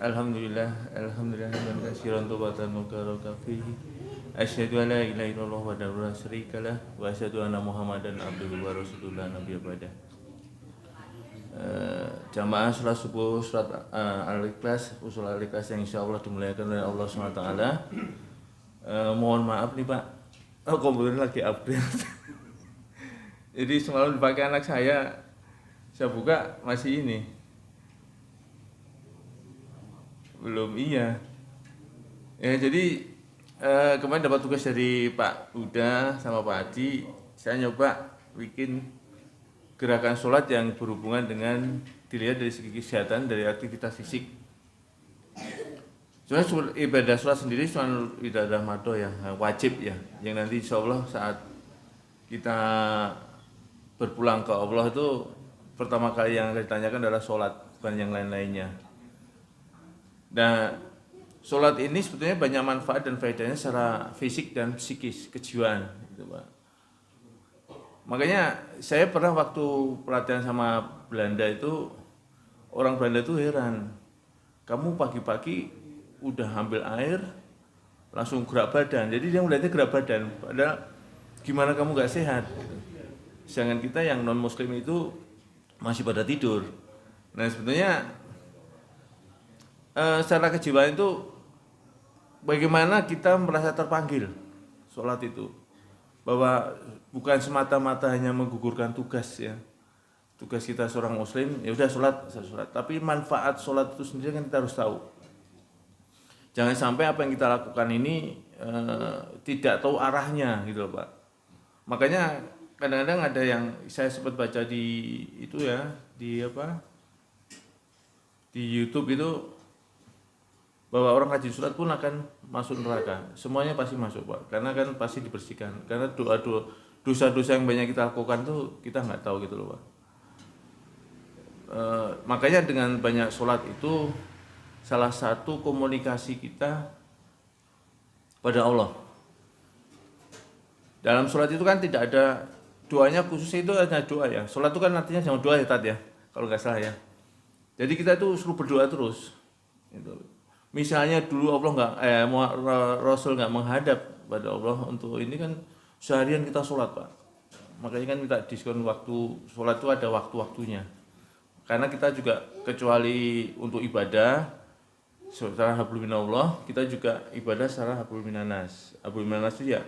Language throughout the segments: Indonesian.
Alhamdulillah hamdan katsiran thayyibatan mubarakan fihi. Asyhadu an la ilaha illallah wahdahu la syarikalah wa asyhadu anna Muhammadan abduhu wa rasuluhu la nabiyya ba'dah. Jamaah salat subuh surat Al-Ikhlas, usul Al-Ikhlas yang insyaallah dimuliakan oleh Allah SWT. Mohon maaf nih Pak, komputer lagi update. Jadi semalam dipakai anak saya buka masih ini belum iya ya. Jadi kemarin dapat tugas dari Pak Huda sama Pak Haji, saya nyoba bikin gerakan sholat yang berhubungan dengan dilihat dari segi kesehatan, dari aktivitas fisik. Sebenarnya ibadah sholat sendiri cuma ibadah madho ya, wajib ya, yang nanti insya Allah saat kita berpulang ke Allah itu pertama kali yang akan ditanyakan adalah sholat, bukan yang lain-lainnya. Nah, sholat ini sebetulnya banyak manfaat dan faedahnya secara fisik dan psikis, kejiwaan gitu Pak. Makanya saya pernah waktu pelatihan sama Belanda itu, orang Belanda itu heran, kamu pagi-pagi udah ambil air langsung gerak badan. Jadi dia melihatnya gerak badan, padahal gimana kamu gak sehat. Sedangkan kita yang non muslim itu masih pada tidur. Nah sebetulnya secara kejiwaan itu bagaimana kita merasa terpanggil sholat itu, bahwa bukan semata-mata hanya menggugurkan tugas ya, tugas kita seorang muslim ya udah sholat, tapi manfaat sholat itu sendiri kan kita harus tahu. Jangan sampai apa yang kita lakukan ini tidak tahu arahnya gitu loh Pak. Makanya kadang-kadang ada yang saya sempat baca di itu ya, di YouTube itu, bahwa orang rajin sholat pun akan masuk neraka. Semuanya pasti masuk Pak, karena kan pasti dibersihkan. Karena dosa-dosa yang banyak kita lakukan tuh kita nggak tahu gitu loh Pak. Makanya dengan banyak sholat itu salah satu komunikasi kita pada Allah. Dalam sholat itu kan tidak ada doanya khusus, itu hanya doa ya. Sholat itu kan artinya jangan doa ya Tat ya, kalau nggak salah ya. Jadi kita itu suruh berdoa terus. Gitu. Misalnya dulu Allah Rasul nggak menghadap pada Allah untuk ini kan seharian kita sholat Pak. Makanya kan minta diskon waktu sholat itu ada waktu-waktunya. Karena kita juga kecuali untuk ibadah secara hablum minallah, kita juga ibadah secara hablum minanas. Hablum minanas itu ya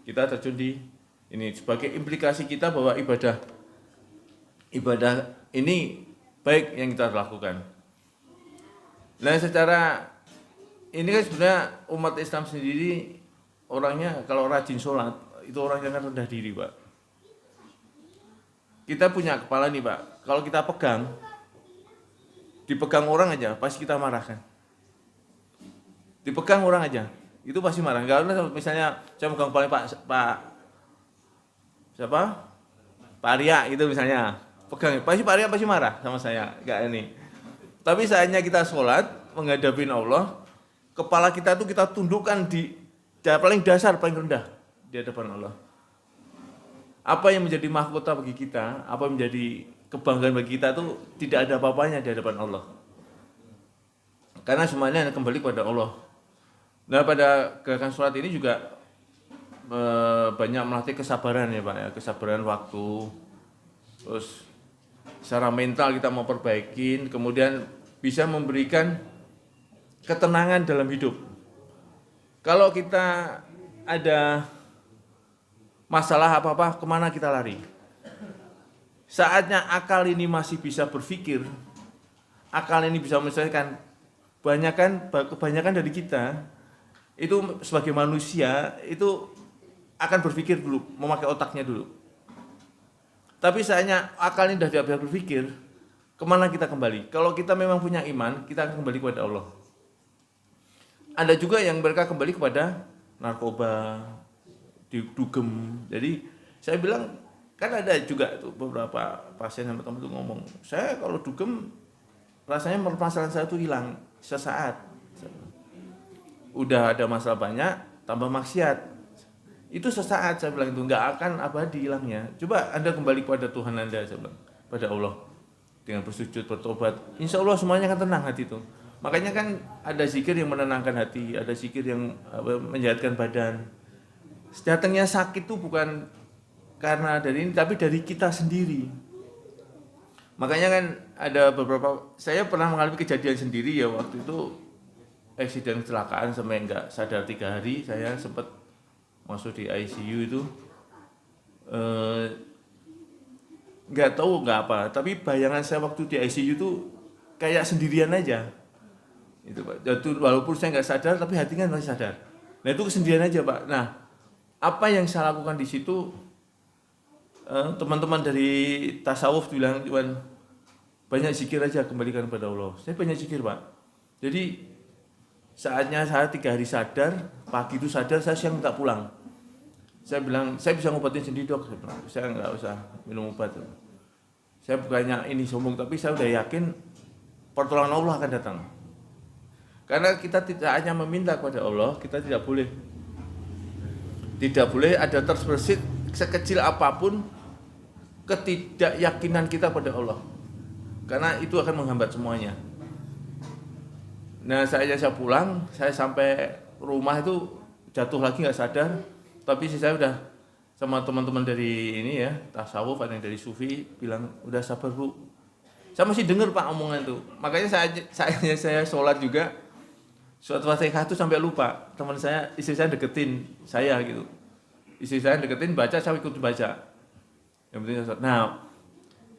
kita terjun di ini sebagai implikasi kita bahwa ibadah ini baik yang kita lakukan. Nah secara ini kan sebenarnya umat Islam sendiri orangnya kalau rajin sholat itu orangnya kan rendah diri Pak. Kita punya kepala nih Pak, kalau kita dipegang orang aja pasti kita marah kan. Dipegang orang aja itu pasti marah. Kalau misalnya saya pegang kepala Pak siapa? Pak Arya itu misalnya, pegang pasti Pak Arya pasti marah sama saya kayak ini. Tapi saatnya kita sholat menghadapin Allah, kepala kita tuh kita tundukkan di paling dasar, paling rendah di hadapan Allah. Apa yang menjadi mahkota bagi kita, apa yang menjadi kebanggaan bagi kita tuh tidak ada apa-apanya di hadapan Allah. Karena semuanya kembali kepada Allah. Nah pada gerakan sholat ini juga banyak melatih kesabaran ya Pak ya, kesabaran waktu. Terus secara mental kita mau perbaikin, kemudian bisa memberikan ketenangan dalam hidup. Kalau kita ada masalah apa-apa, kemana kita lari? Saatnya akal ini masih bisa berpikir, akal ini bisa menyelesaikan. Kebanyakan dari kita itu sebagai manusia itu akan berpikir dulu, memakai otaknya dulu. Tapi saatnya akal ini sudah tidak bisa berpikir, kemana kita kembali? Kalau kita memang punya iman, kita akan kembali kepada Allah. Ada juga yang mereka kembali kepada narkoba, dugem. Jadi saya bilang, kan ada juga tuh beberapa pasien sama teman itu ngomong, saya kalau dugem rasanya permasalahan saya itu hilang sesaat. Udah ada masalah banyak, tambah maksiat. Itu sesaat, saya bilang itu nggak akan abadi hilangnya. Coba Anda kembali kepada Tuhan Anda, saya bilang, pada Allah. Dengan bersujud, bertobat, insya Allah semuanya akan tenang hati itu. Makanya kan ada zikir yang menenangkan hati, ada zikir yang menyehatkan badan. Datangnya sakit itu bukan karena dari ini, tapi dari kita sendiri. Makanya kan ada beberapa, saya pernah mengalami kejadian sendiri ya, waktu itu eksiden kecelakaan sampai nggak sadar 3 hari, saya sempat masuk di ICU itu. Nggak tahu nggak apa, tapi bayangan saya waktu di ICU itu kayak sendirian aja. Itu Pak. Jadi, walaupun saya nggak sadar, tapi hati kan masih sadar. Nah itu kesendirian aja Pak. Nah apa yang saya lakukan di situ, teman-teman dari tasawuf bilang, Iwan, banyak zikir aja, kembalikan kepada Allah. Saya banyak zikir Pak. Jadi saatnya saya 3 hari sadar, pagi itu sadar, saya siang tak pulang. Saya bilang, saya bisa ngobatin sendiri dok. Saya nggak usah minum obat. Saya bukannya ini sombong, tapi saya udah yakin pertolongan Allah akan datang. Karena kita tidak hanya meminta kepada Allah, kita tidak boleh ada terbersit sekecil apapun ketidakyakinan kita pada Allah. Karena itu akan menghambat semuanya. Nah saya pulang, saya sampai rumah itu jatuh lagi nggak sadar, tapi saya udah sama teman-teman dari ini ya, tasawuf, ada yang dari sufi, bilang udah sabar bu. Saya masih dengar Pak omongan itu. Makanya saya sholat juga, suatu Fatihah itu sampai lupa. Teman saya, istri saya deketin saya gitu. Istri saya deketin baca, saya ikut baca. Yang penting saya sholat. Nah,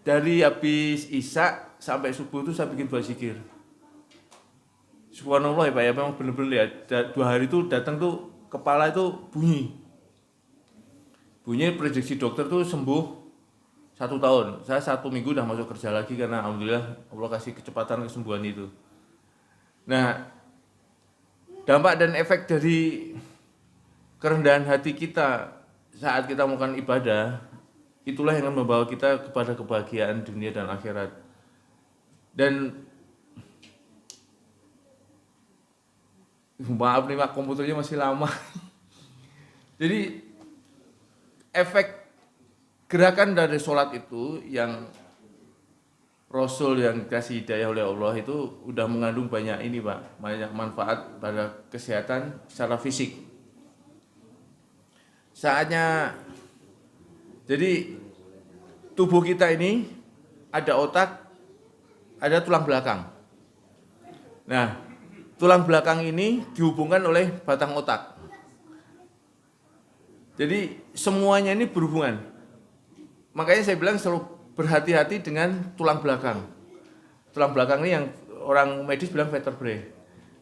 dari habis Isya sampai subuh itu saya bikin 2 zikir. Subhanallah ya Pak ya, memang benar-benar ya. 2 hari itu datang tuh kepala itu bunyi prediksi dokter tuh sembuh 1 tahun. Saya 1 minggu udah masuk kerja lagi karena alhamdulillah Allah kasih kecepatan kesembuhan itu. Nah, dampak dan efek dari kerendahan hati kita saat kita melakukan ibadah, itulah yang akan membawa kita kepada kebahagiaan dunia dan akhirat. Dan maaf nih Pak, komputernya masih lama. Jadi efek gerakan dari sholat itu yang Rasul yang dikasih hidayah oleh Allah itu udah mengandung banyak ini Pak, banyak manfaat pada kesehatan secara fisik. Saatnya, jadi tubuh kita ini ada otak, ada tulang belakang. Nah, tulang belakang ini dihubungkan oleh batang otak. Jadi semuanya ini berhubungan. Makanya saya bilang selalu berhati-hati dengan tulang belakang. Tulang belakang ini yang orang medis bilang vertebrae.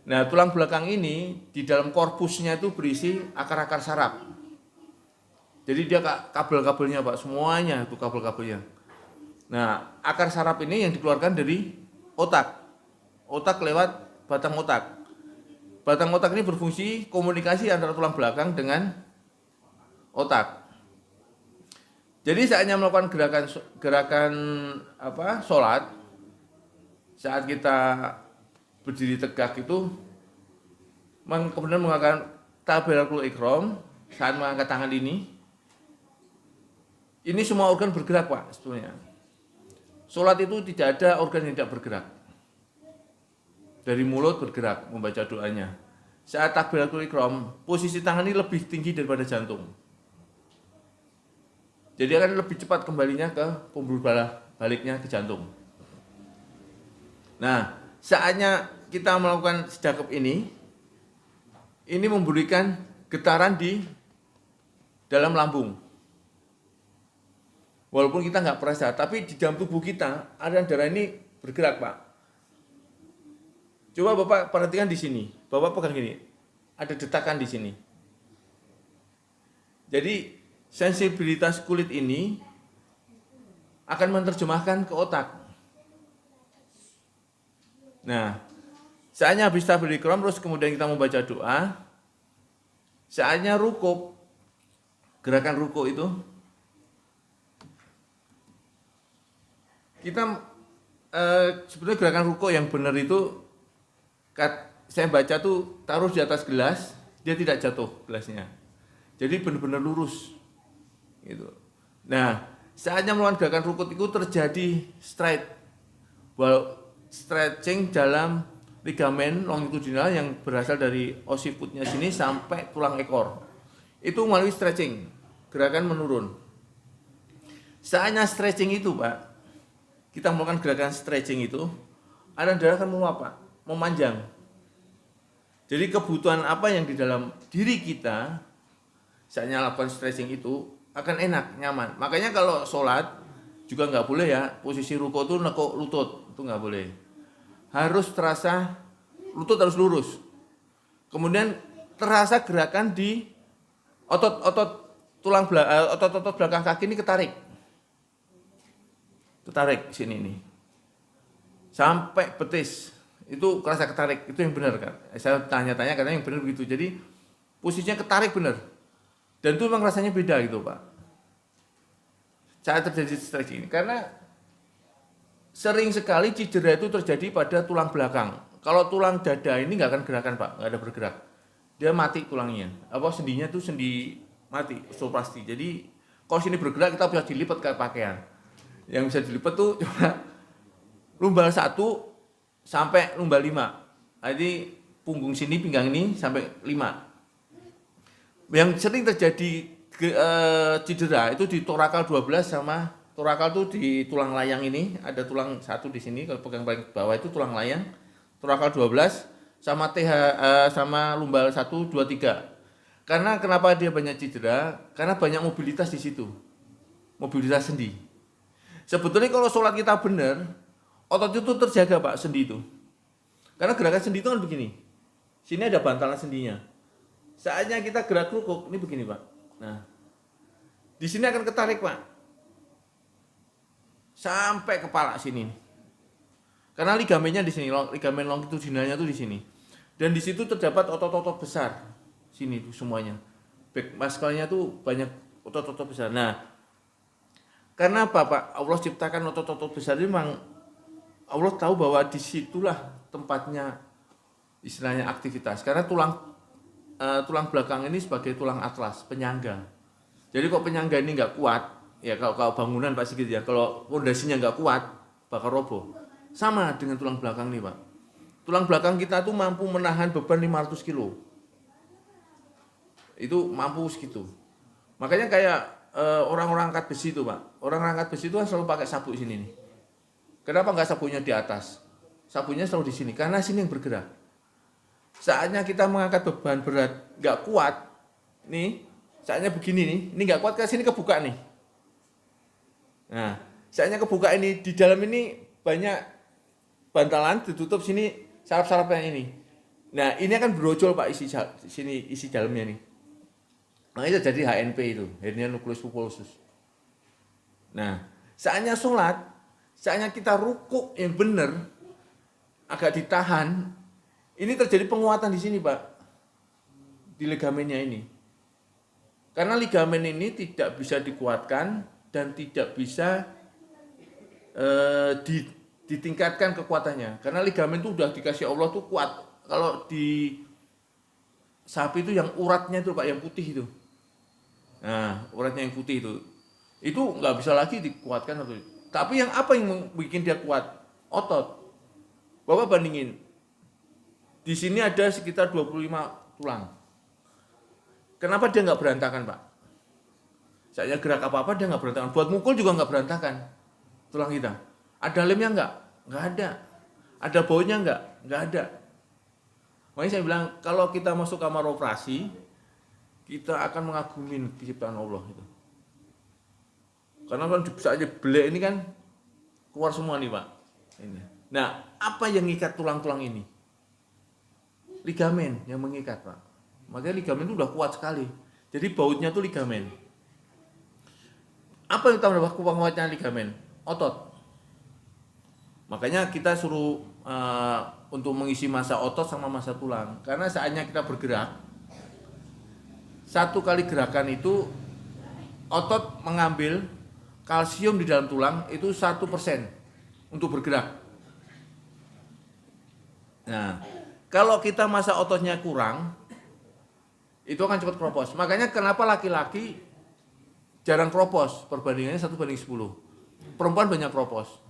Nah, tulang belakang ini di dalam korpusnya itu berisi akar-akar saraf. Jadi dia kabel-kabelnya Pak, semuanya itu kabel-kabelnya. Nah, akar saraf ini yang dikeluarkan dari otak. Otak lewat batang otak. Batang otak ini berfungsi komunikasi antara tulang belakang dengan otak. Jadi saatnya melakukan gerakan sholat, saat kita berdiri tegak itu, kemudian menggunakan takbiratul ihram, saat mengangkat tangan ini semua organ bergerak Pak sebetulnya. Sholat itu tidak ada organ yang tidak bergerak. Dari mulut bergerak membaca doanya. Saat takbiratul ihram, posisi tangan ini lebih tinggi daripada jantung. Jadi akan lebih cepat kembalinya ke pembuluh darah, baliknya ke jantung. Nah, saatnya kita melakukan sedekap ini memberikan getaran di dalam lambung. Walaupun kita nggak perasa, tapi di dalam tubuh kita aliran darah ini bergerak Pak. Coba Bapak perhatikan di sini, Bapak pegang gini, ada detakan di sini. Jadi sensibilitas kulit ini akan menerjemahkan ke otak. Nah, saatnya habis takbiratul ihram terus kemudian kita membaca doa. Saatnya rukuk, gerakan rukuk itu kita sebetulnya gerakan rukuk yang benar itu saya baca tuh taruh di atas gelas, dia tidak jatuh gelasnya. Jadi benar-benar lurus. Gitu. Nah, saatnya melakukan gerakan rukuk itu terjadi stretching dalam ligamen longitudinal yang berasal dari occiputnya sini sampai tulang ekor. Itu melalui stretching, gerakan menurun. Saatnya stretching itu, Pak, kita melakukan gerakan stretching itu, aliran darah akan meluap, Pak, memanjang. Jadi kebutuhan apa yang di dalam diri kita saatnya lakukan stretching itu akan enak, nyaman. Makanya kalau sholat juga nggak boleh ya, posisi ruko itu nekuk lutut, itu nggak boleh. Harus terasa, lutut harus lurus. Kemudian terasa gerakan di otot-otot otot-otot belakang kaki ini ketarik sini nih sampai betis, itu kerasa ketarik, itu yang benar kan? Saya tanya-tanya katanya yang benar begitu. Jadi posisinya ketarik benar, dan itu memang rasanya beda gitu, Pak, saat terjadi stretching ini. Karena sering sekali cedera itu terjadi pada tulang belakang. Kalau tulang dada ini nggak akan gerakan, Pak, nggak ada bergerak, dia mati tulangnya, sendinya tuh sendi mati, osteoplasti. Jadi kalau sini bergerak kita bisa dilipat ke pakaian. Yang bisa dilipat tuh cuma lumbal 1 sampai lumbal 5. Jadi punggung sini, pinggang ini sampai 5. Yang sering terjadi cedera itu di torakal 12 sama torakal tuh di tulang layang ini, ada tulang 1 di sini, kalau pegang paling bawah itu tulang layang, torakal 12 sama sama lumbal 1, 2, 3. Karena kenapa dia banyak cedera? Karena banyak mobilitas di situ. Mobilitas sendi. Sebetulnya kalau sholat kita benar, otot itu terjaga, Pak, sendi itu. Karena gerakan sendi itu kan begini. Sini ada bantalan sendinya. Saatnya kita gerak rukuk, ini begini, Pak. Nah, di sini akan ketarik, Pak, sampai kepala sini. Karena ligamennya di sini, ligamen longitudinalnya itu di sini. Dan di situ terdapat otot-otot besar. Sini tuh semuanya. Back muscle-nya tuh banyak otot-otot besar. Nah, karena apa, Pak? Allah ciptakan otot-otot besar ini, memang Allah tahu bahwa disitulah tempatnya istilahnya aktivitas. Karena tulang belakang ini sebagai tulang atlas, penyangga. Jadi kok penyangga ini nggak kuat, ya kalau bangunan pasti gitu ya. Kalau fondasinya nggak kuat, bakal roboh. Sama dengan tulang belakang nih, Pak. Tulang belakang kita tuh mampu menahan beban 500 kilo. Itu mampu segitu. Makanya kayak orang-orang angkat besi itu, Pak. Orang angkat besi itu kan selalu pakai sabuk sini nih. Kenapa nggak sabuknya di atas? Sabuknya selalu di sini, karena sini yang bergerak. Saatnya kita mengangkat beban berat nggak kuat, nih, saatnya begini nih, ini nggak kuat, ke sini kebuka nih. Nah, saatnya kebuka ini, di dalam ini banyak bantalan, ditutup sini saraf-sarafnya ini. Nah, ini akan brojol, Pak, isi dalamnya nih. Makanya jadi HNP itu, hernia nukleus pulposus. Nah, saatnya sholat, saatnya kita rukuk yang benar, agak ditahan, ini terjadi penguatan di sini, Pak, di ligamennya ini. Karena ligamen ini tidak bisa dikuatkan dan tidak bisa ditingkatkan kekuatannya. Karena ligamen itu udah dikasih Allah tuh kuat. Kalau di sapi itu yang uratnya itu, Pak, yang putih itu. Nah, uratnya yang putih itu nggak bisa lagi dikuatkan. Tapi apa yang bikin dia kuat? Otot. Bapak bandingin, di sini ada sekitar 25 tulang. Kenapa dia nggak berantakan, Pak? Saya gerak apa-apa dia nggak berantakan. Buat mukul juga nggak berantakan tulang kita. Ada lemnya nggak ada. Ada baunya nggak ada. Makanya saya bilang, kalau kita masuk kamar operasi, kita akan mengagumi penciptaan Allah itu. Karena kan bisa aja belek ini kan keluar semua nih, Pak. Ini. Nah, apa yang mengikat tulang-tulang ini? Ligamen yang mengikat, Pak. Makanya ligamen itu udah kuat sekali. Jadi bautnya tuh ligamen. Apa yang tambah kuatnya ligamen? Otot. Makanya kita suruh untuk mengisi massa otot sama massa tulang. Karena saatnya kita bergerak, satu kali gerakan itu otot mengambil kalsium di dalam tulang itu 1% untuk bergerak. Nah, kalau kita massa ototnya kurang, itu akan cepat keropos. Makanya kenapa laki-laki jarang keropos, perbandingannya 1:10. Perempuan banyak keropos.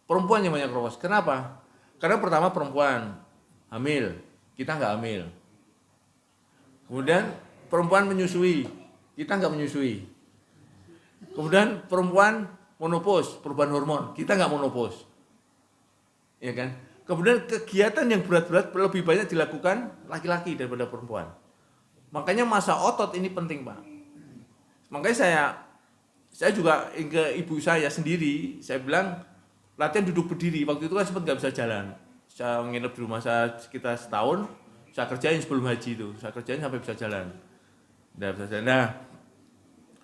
Perempuan yang banyak keropos. Kenapa? Karena pertama perempuan hamil, kita nggak hamil. Kemudian perempuan menyusui, kita nggak menyusui. Kemudian perempuan menopause, perubahan hormon, kita nggak menopause. Ya kan? Kemudian kegiatan yang berat-berat lebih banyak dilakukan laki-laki daripada perempuan. Makanya masa otot ini penting, Pak. Makanya saya juga ke ibu saya sendiri, saya bilang latihan duduk berdiri. Waktu itu kan sempat nggak bisa jalan. Saya nginep di rumah saya sekitar setahun, saya kerjain sebelum haji itu. Saya kerjain sampai bisa jalan. Nah,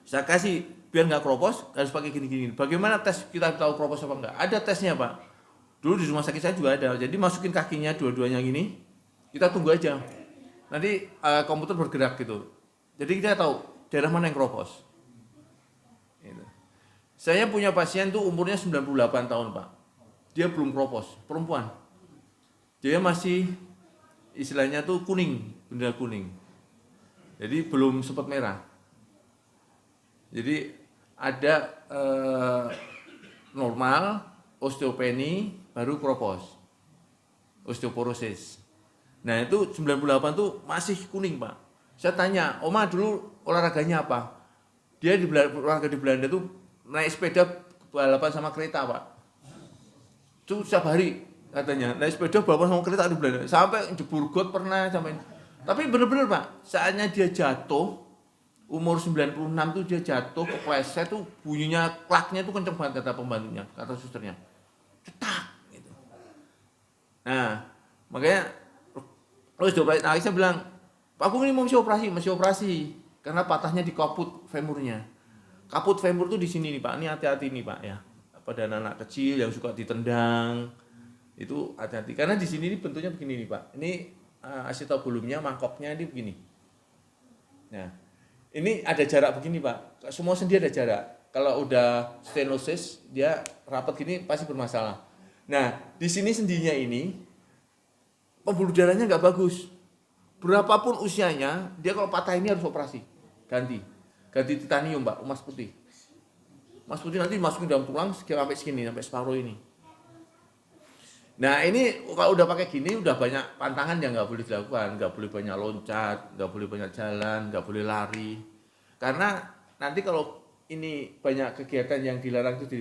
saya kasih biar nggak kropos, harus pakai gini-gini. Bagaimana tes kita tahu kropos apa enggak? Ada tesnya, Pak. Dulu di rumah sakit saya juga ada. Jadi masukin kakinya dua-duanya gini, kita tunggu aja. Nanti komputer bergerak gitu. Jadi kita tahu daerah mana yang kropos. Gitu. Saya punya pasien tuh umurnya 98 tahun, Pak. Dia belum kropos, perempuan. Dia masih istilahnya tuh kuning, benda kuning. Jadi belum sempat merah. Jadi ada normal, osteopeni, baru kropos, osteoporosis. Nah itu 98 tuh masih kuning, Pak. Saya tanya, Oma dulu olahraganya apa? Dia olahraga di Belanda tuh naik sepeda balapan sama kereta, Pak. Itu setiap hari katanya, naik sepeda balapan sama kereta di Belanda. Sampai jebur got pernah sampai. Tapi bener-bener, Pak, saatnya dia jatuh, umur 96 tuh dia jatuh, kepleset tuh bunyinya, klaknya tuh kenceng banget kata pembantunya, kata susternya. Cetak gitu. Nah, makanya terus dioperasi, saya bilang, Pak Agung ini masih operasi karena patahnya di kaput femurnya. Kaput femur tuh di sini nih, Pak. Ini hati-hati nih, Pak ya. Pada anak kecil yang suka ditendang itu hati-hati karena di sini ini bentuknya begini nih, Pak. Ini acetabulumnya, mangkoknya ini begini. Nah, ini ada jarak begini, Pak. Semua sendi ada jarak. Kalau udah stenosis, dia rapat gini pasti bermasalah. Nah, di sini sendinya ini pembuluh darahnya nggak bagus. Berapapun usianya, dia kalau patah ini harus operasi. Ganti titanium, Pak, emas putih. Emas putih nanti masukin dalam tulang sampai segini, sampai separuh ini. Nah ini kalau udah pakai gini, udah banyak pantangan yang nggak boleh dilakukan. Nggak boleh banyak loncat, nggak boleh banyak jalan, nggak boleh lari. Karena nanti kalau ini banyak kegiatan yang dilarang itu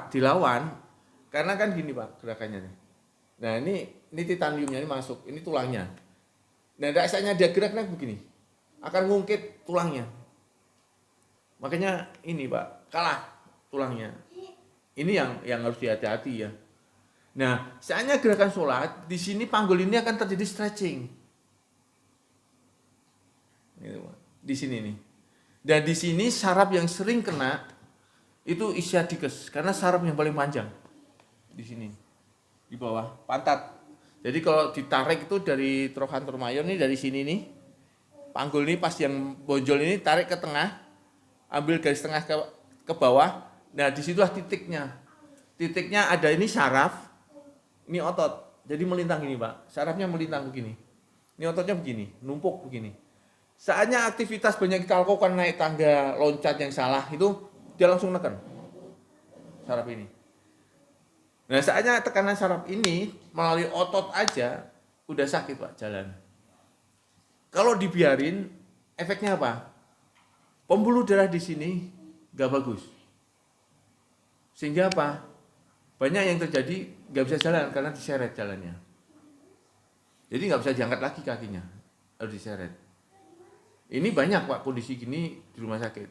dilawan, karena kan gini, Pak, gerakannya. Nah ini titaniumnya ini masuk, ini tulangnya. Nah dasarnya dia geraknya begini, akan ngungkit tulangnya. Makanya ini, Pak, kalah tulangnya. Ini yang harus dihati-hati ya. Nah, saatnya gerakan sholat, di sini panggul ini akan terjadi stretching. Di sini nih. Dan di sini saraf yang sering kena itu ischiadicus, karena saraf yang paling panjang. Di sini. Di bawah pantat. Jadi kalau ditarik itu dari trochanter major nih, dari sini nih. Panggul ini pas yang bonjol ini tarik ke tengah, ambil garis tengah ke bawah. Nah, disitulah titiknya. Titiknya ada ini saraf, ini otot. Jadi melintang gini, Pak. Sarafnya melintang begini. Ini ototnya begini, numpuk begini. Saatnya aktivitas banyak kita lakukan, naik tangga, loncat yang salah, itu dia langsung neken saraf ini. Nah, saatnya tekanan saraf ini melalui otot aja udah sakit, Pak, jalan. Kalau dibiarin, efeknya apa? Pembuluh darah di sini nggak bagus. Sehingga apa? Banyak yang terjadi nggak bisa jalan karena diseret jalannya. Jadi nggak bisa diangkat lagi kakinya, harus diseret. Ini banyak, Pak, kondisi gini di rumah sakit.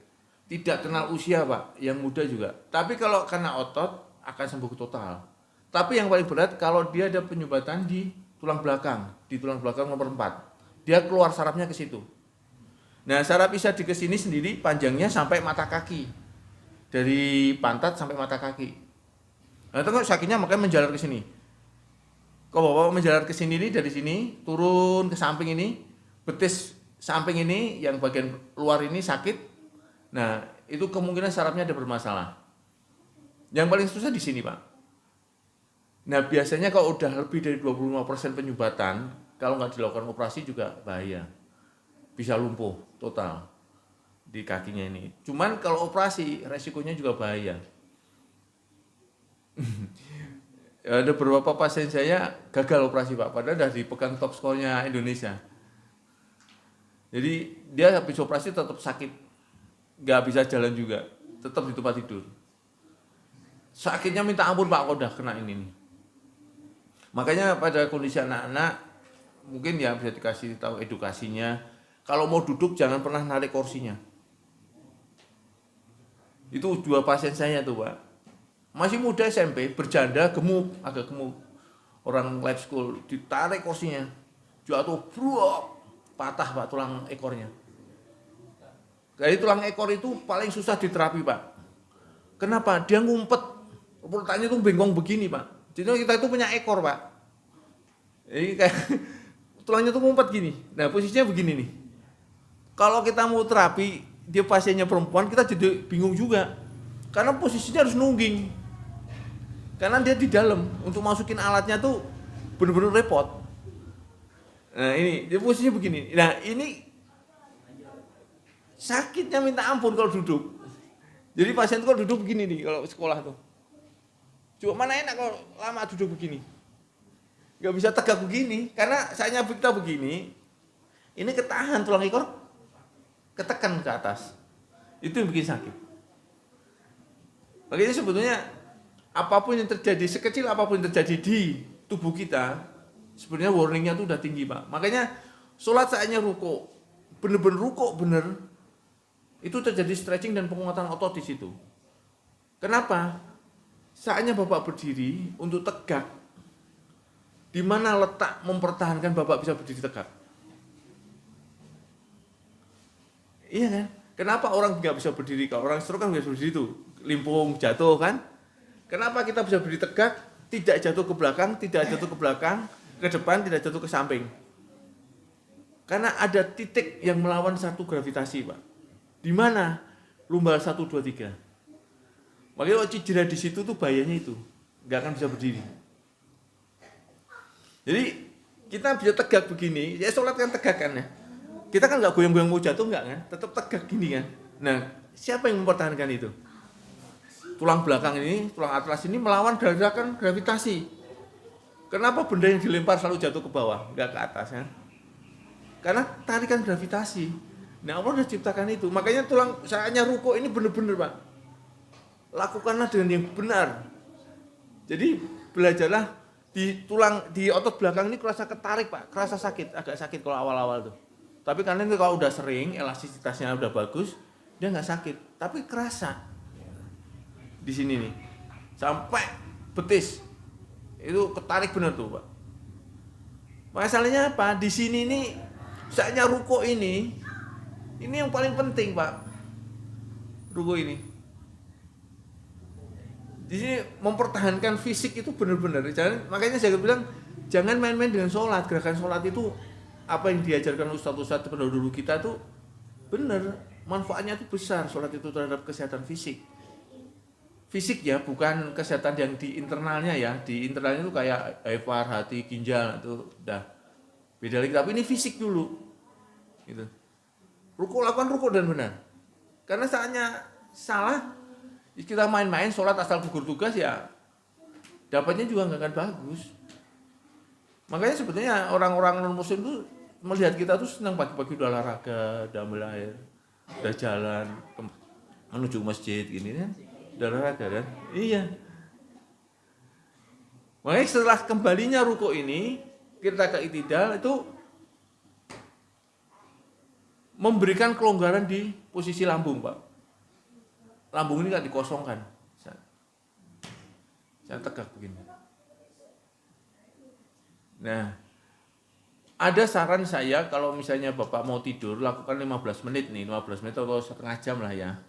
Tidak kenal usia, Pak, yang muda juga. Tapi kalau kena otot akan sembuh total. Tapi yang paling berat kalau dia ada penyumbatan di tulang belakang nomor 4. Dia keluar sarafnya ke situ. Nah, saraf ischiadicus ini sendiri panjangnya sampai mata kaki. Dari pantat sampai mata kaki. Nah, tengok sakitnya makanya menjalar ke sini. Kalau Bapak menjalar ke sini nih, dari sini turun ke samping ini, betis samping ini yang bagian luar ini sakit. Nah, itu kemungkinan sarafnya ada bermasalah. Yang paling susah di sini, Pak. Nah, biasanya kalau udah lebih dari 25% penyumbatan, kalau nggak dilakukan operasi juga bahaya. Bisa lumpuh total di kakinya ini. Cuman kalau operasi resikonya juga bahaya. Ada beberapa pasien saya gagal operasi Pak, padahal udah dipegang top score-nya Indonesia. Jadi dia habis operasi tetap sakit, nggak bisa jalan juga, tetap di tempat tidur. Sakitnya minta ampun Pak, kok udah kena ini nih. Makanya pada kondisi anak-anak, mungkin ya bisa dikasih tahu edukasinya, kalau mau duduk jangan pernah narik kursinya. Itu 2 pasien saya tuh Pak, masih muda SMP, berjanda, gemuk, agak gemuk. Orang lab school, ditarik kursinya, jatuh, brok, patah Pak tulang ekornya. Jadi tulang ekor itu paling susah diterapi Pak. Kenapa? Dia ngumpet, perutnya itu bengkong begini Pak. Jadi kita itu punya ekor Pak. Jadi kayak tulangnya tuh ngumpet gini. Nah posisinya begini nih. Kalau kita mau terapi, dia pasiennya perempuan, kita jadi bingung juga. Karena posisinya harus nungging. Karena dia di dalam, untuk masukin alatnya tuh bener-bener repot. Nah ini, dia posisinya begini. Nah ini sakitnya minta ampun kalau duduk. Jadi pasien tuh kalau duduk begini nih, kalau sekolah tuh. Cuma mana enak kalau lama duduk begini. Gak bisa tegak begini, karena saatnya kita begini, ini ketahan tulang ekor, ketekan ke atas. Itu yang bikin sakit. Makanya sebetulnya apapun yang terjadi, sekecil apapun yang terjadi di tubuh kita, sebenarnya warningnya tuh udah tinggi Pak. Makanya sholat saatnya ruko, bener-bener ruko bener, itu terjadi stretching dan penguatan otot di situ. Kenapa? Saatnya Bapak berdiri untuk tegak, di mana letak mempertahankan Bapak bisa berdiri tegak? Iya kan? Kenapa orang nggak bisa berdiri? Kalau orang stroke kan nggak bisa berdiri tuh, limpung jatuh kan? Kenapa kita bisa berdiri tegak, tidak jatuh ke belakang, tidak jatuh ke belakang, ke depan, tidak jatuh ke samping? Karena ada titik yang melawan satu gravitasi Pak. Di mana? Lumbar 1, 2, 3. Makanya kalau cedera di situ tuh bahayanya itu, nggak akan bisa berdiri. Jadi kita bisa tegak begini, ya sholat kan tegak kan ya. Kita kan nggak goyang-goyang mau jatuh nggak kan, tetap tegak gini kan. Nah, siapa yang mempertahankan itu? Tulang belakang ini, tulang atlas ini melawan gerakan gravitasi. Kenapa benda yang dilempar selalu jatuh ke bawah, nggak ke atas kan? Karena tarikan gravitasi. Nah, Allah sudah ciptakan itu. Makanya tulang saatnya ruko ini benar-benar Pak. Lakukanlah dengan yang benar. Jadi belajarlah di tulang, di otot belakang ini kerasa ketarik Pak, kerasa sakit, agak sakit kalau awal-awal tuh. Tapi karena itu kalau udah sering, elastisitasnya udah bagus, dia nggak sakit. Tapi kerasa di sini nih, sampai betis itu ketarik bener tuh Pak. Masalahnya apa? Di sini nih, saatnya ruko ini yang paling penting Pak. Ruko ini. Di sini mempertahankan fisik itu benar-benar. Makanya saya bilang jangan main-main dengan sholat. Gerakan sholat itu apa yang diajarkan ustadz-ustadz pendahulu kita tuh benar. Manfaatnya itu besar sholat itu terhadap kesehatan fisik. Fisik ya, bukan kesehatan yang di internalnya ya. Di internalnya itu kayak ivar, hati, ginjal itu udah beda lagi. Tapi ini fisik dulu. Gitu. Ruku, lakukan ruku dan benar. Karena saatnya salah, kita main-main sholat asal gugur tugas ya dapatnya juga nggak akan bagus. Makanya sebetulnya orang-orang non muslim tuh melihat kita tuh senang pagi-pagi udah olahraga, udah ambil air, udah jalan menuju masjid gini kan, udah olahraga kan. Iya. Makanya setelah kembalinya ruku ini kita ke i'tidal itu memberikan kelonggaran di posisi lambung Pak. Lambung ini kan dikosongkan. Saya tegak begini. Nah, ada saran saya kalau misalnya Bapak mau tidur, lakukan 15 menit nih, 15 menit atau setengah jam lah ya.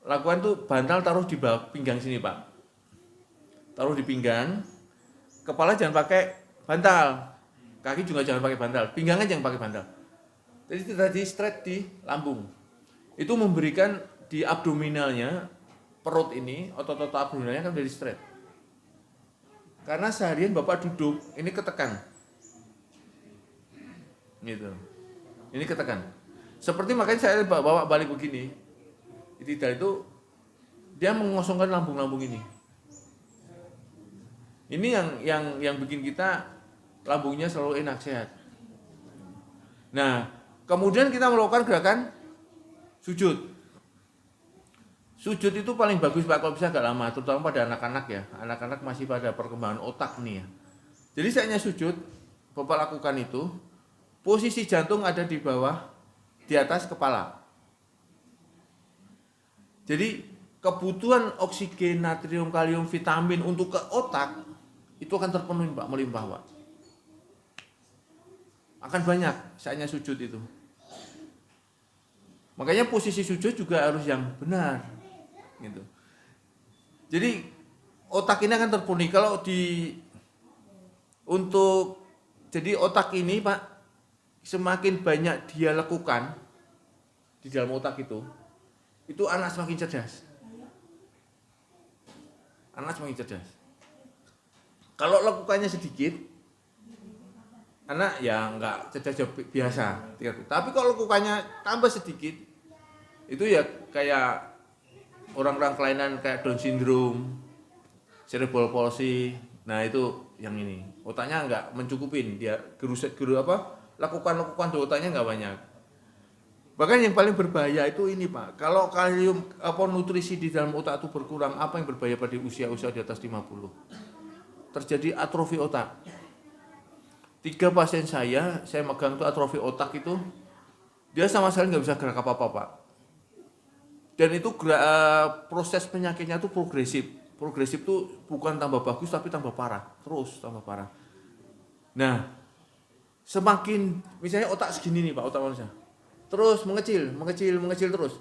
Lakukan tuh bantal taruh di bawah pinggang sini Pak. Taruh di pinggang, kepala jangan pakai bantal, kaki juga jangan pakai bantal, pinggang aja yang pakai bantal. Jadi tadi straight di lambung. Itu memberikan di abdominalnya, perut ini, otot-otot abdominalnya kan dari straight. Karena seharian Bapak duduk, ini ketekan. Gitu. Ini ketekan. Seperti makanya saya bawa balik begini. I'tidal itu dia mengosongkan lambung-lambung ini. Ini yang bikin kita lambungnya selalu enak, sehat. Nah, kemudian kita melakukan gerakan sujud. Sujud itu paling bagus Pak kalau bisa agak lama, terutama pada anak-anak ya. Anak-anak masih pada perkembangan otak nih ya. Jadi saatnya sujud, Bapak lakukan itu, posisi jantung ada di bawah, di atas kepala. Jadi kebutuhan oksigen, natrium, kalium, vitamin untuk ke otak itu akan terpenuhi Pak, melimpah Pak. Akan banyak saatnya sujud itu. Makanya posisi sujud juga harus yang benar, gitu. Jadi otak ini akan terpenuhi kalau jadi otak ini Pak, semakin banyak dia lakukan di dalam otak itu anak semakin cerdas. Anak semakin cerdas. Kalau lakukannya sedikit, anak ya enggak cerdas biasa. Tapi kalau lakukannya tambah sedikit, itu ya kayak orang-orang kelainan kayak Down syndrome, cerebral palsy. Nah itu yang ini, otaknya enggak mencukupin, dia lakukan di otaknya enggak banyak. Bahkan yang paling berbahaya itu ini Pak, kalau kalium nutrisi di dalam otak itu berkurang, apa yang berbahaya pada usia-usia di atas 50? Terjadi atrofi otak. 3 pasien saya megang itu atrofi otak itu, dia sama sekali nggak bisa gerak apa-apa Pak. Dan itu proses penyakitnya itu progresif. Progresif itu bukan tambah bagus tapi tambah parah, terus tambah parah. Nah, semakin misalnya otak segini nih Pak, otak manusia, terus mengecil terus.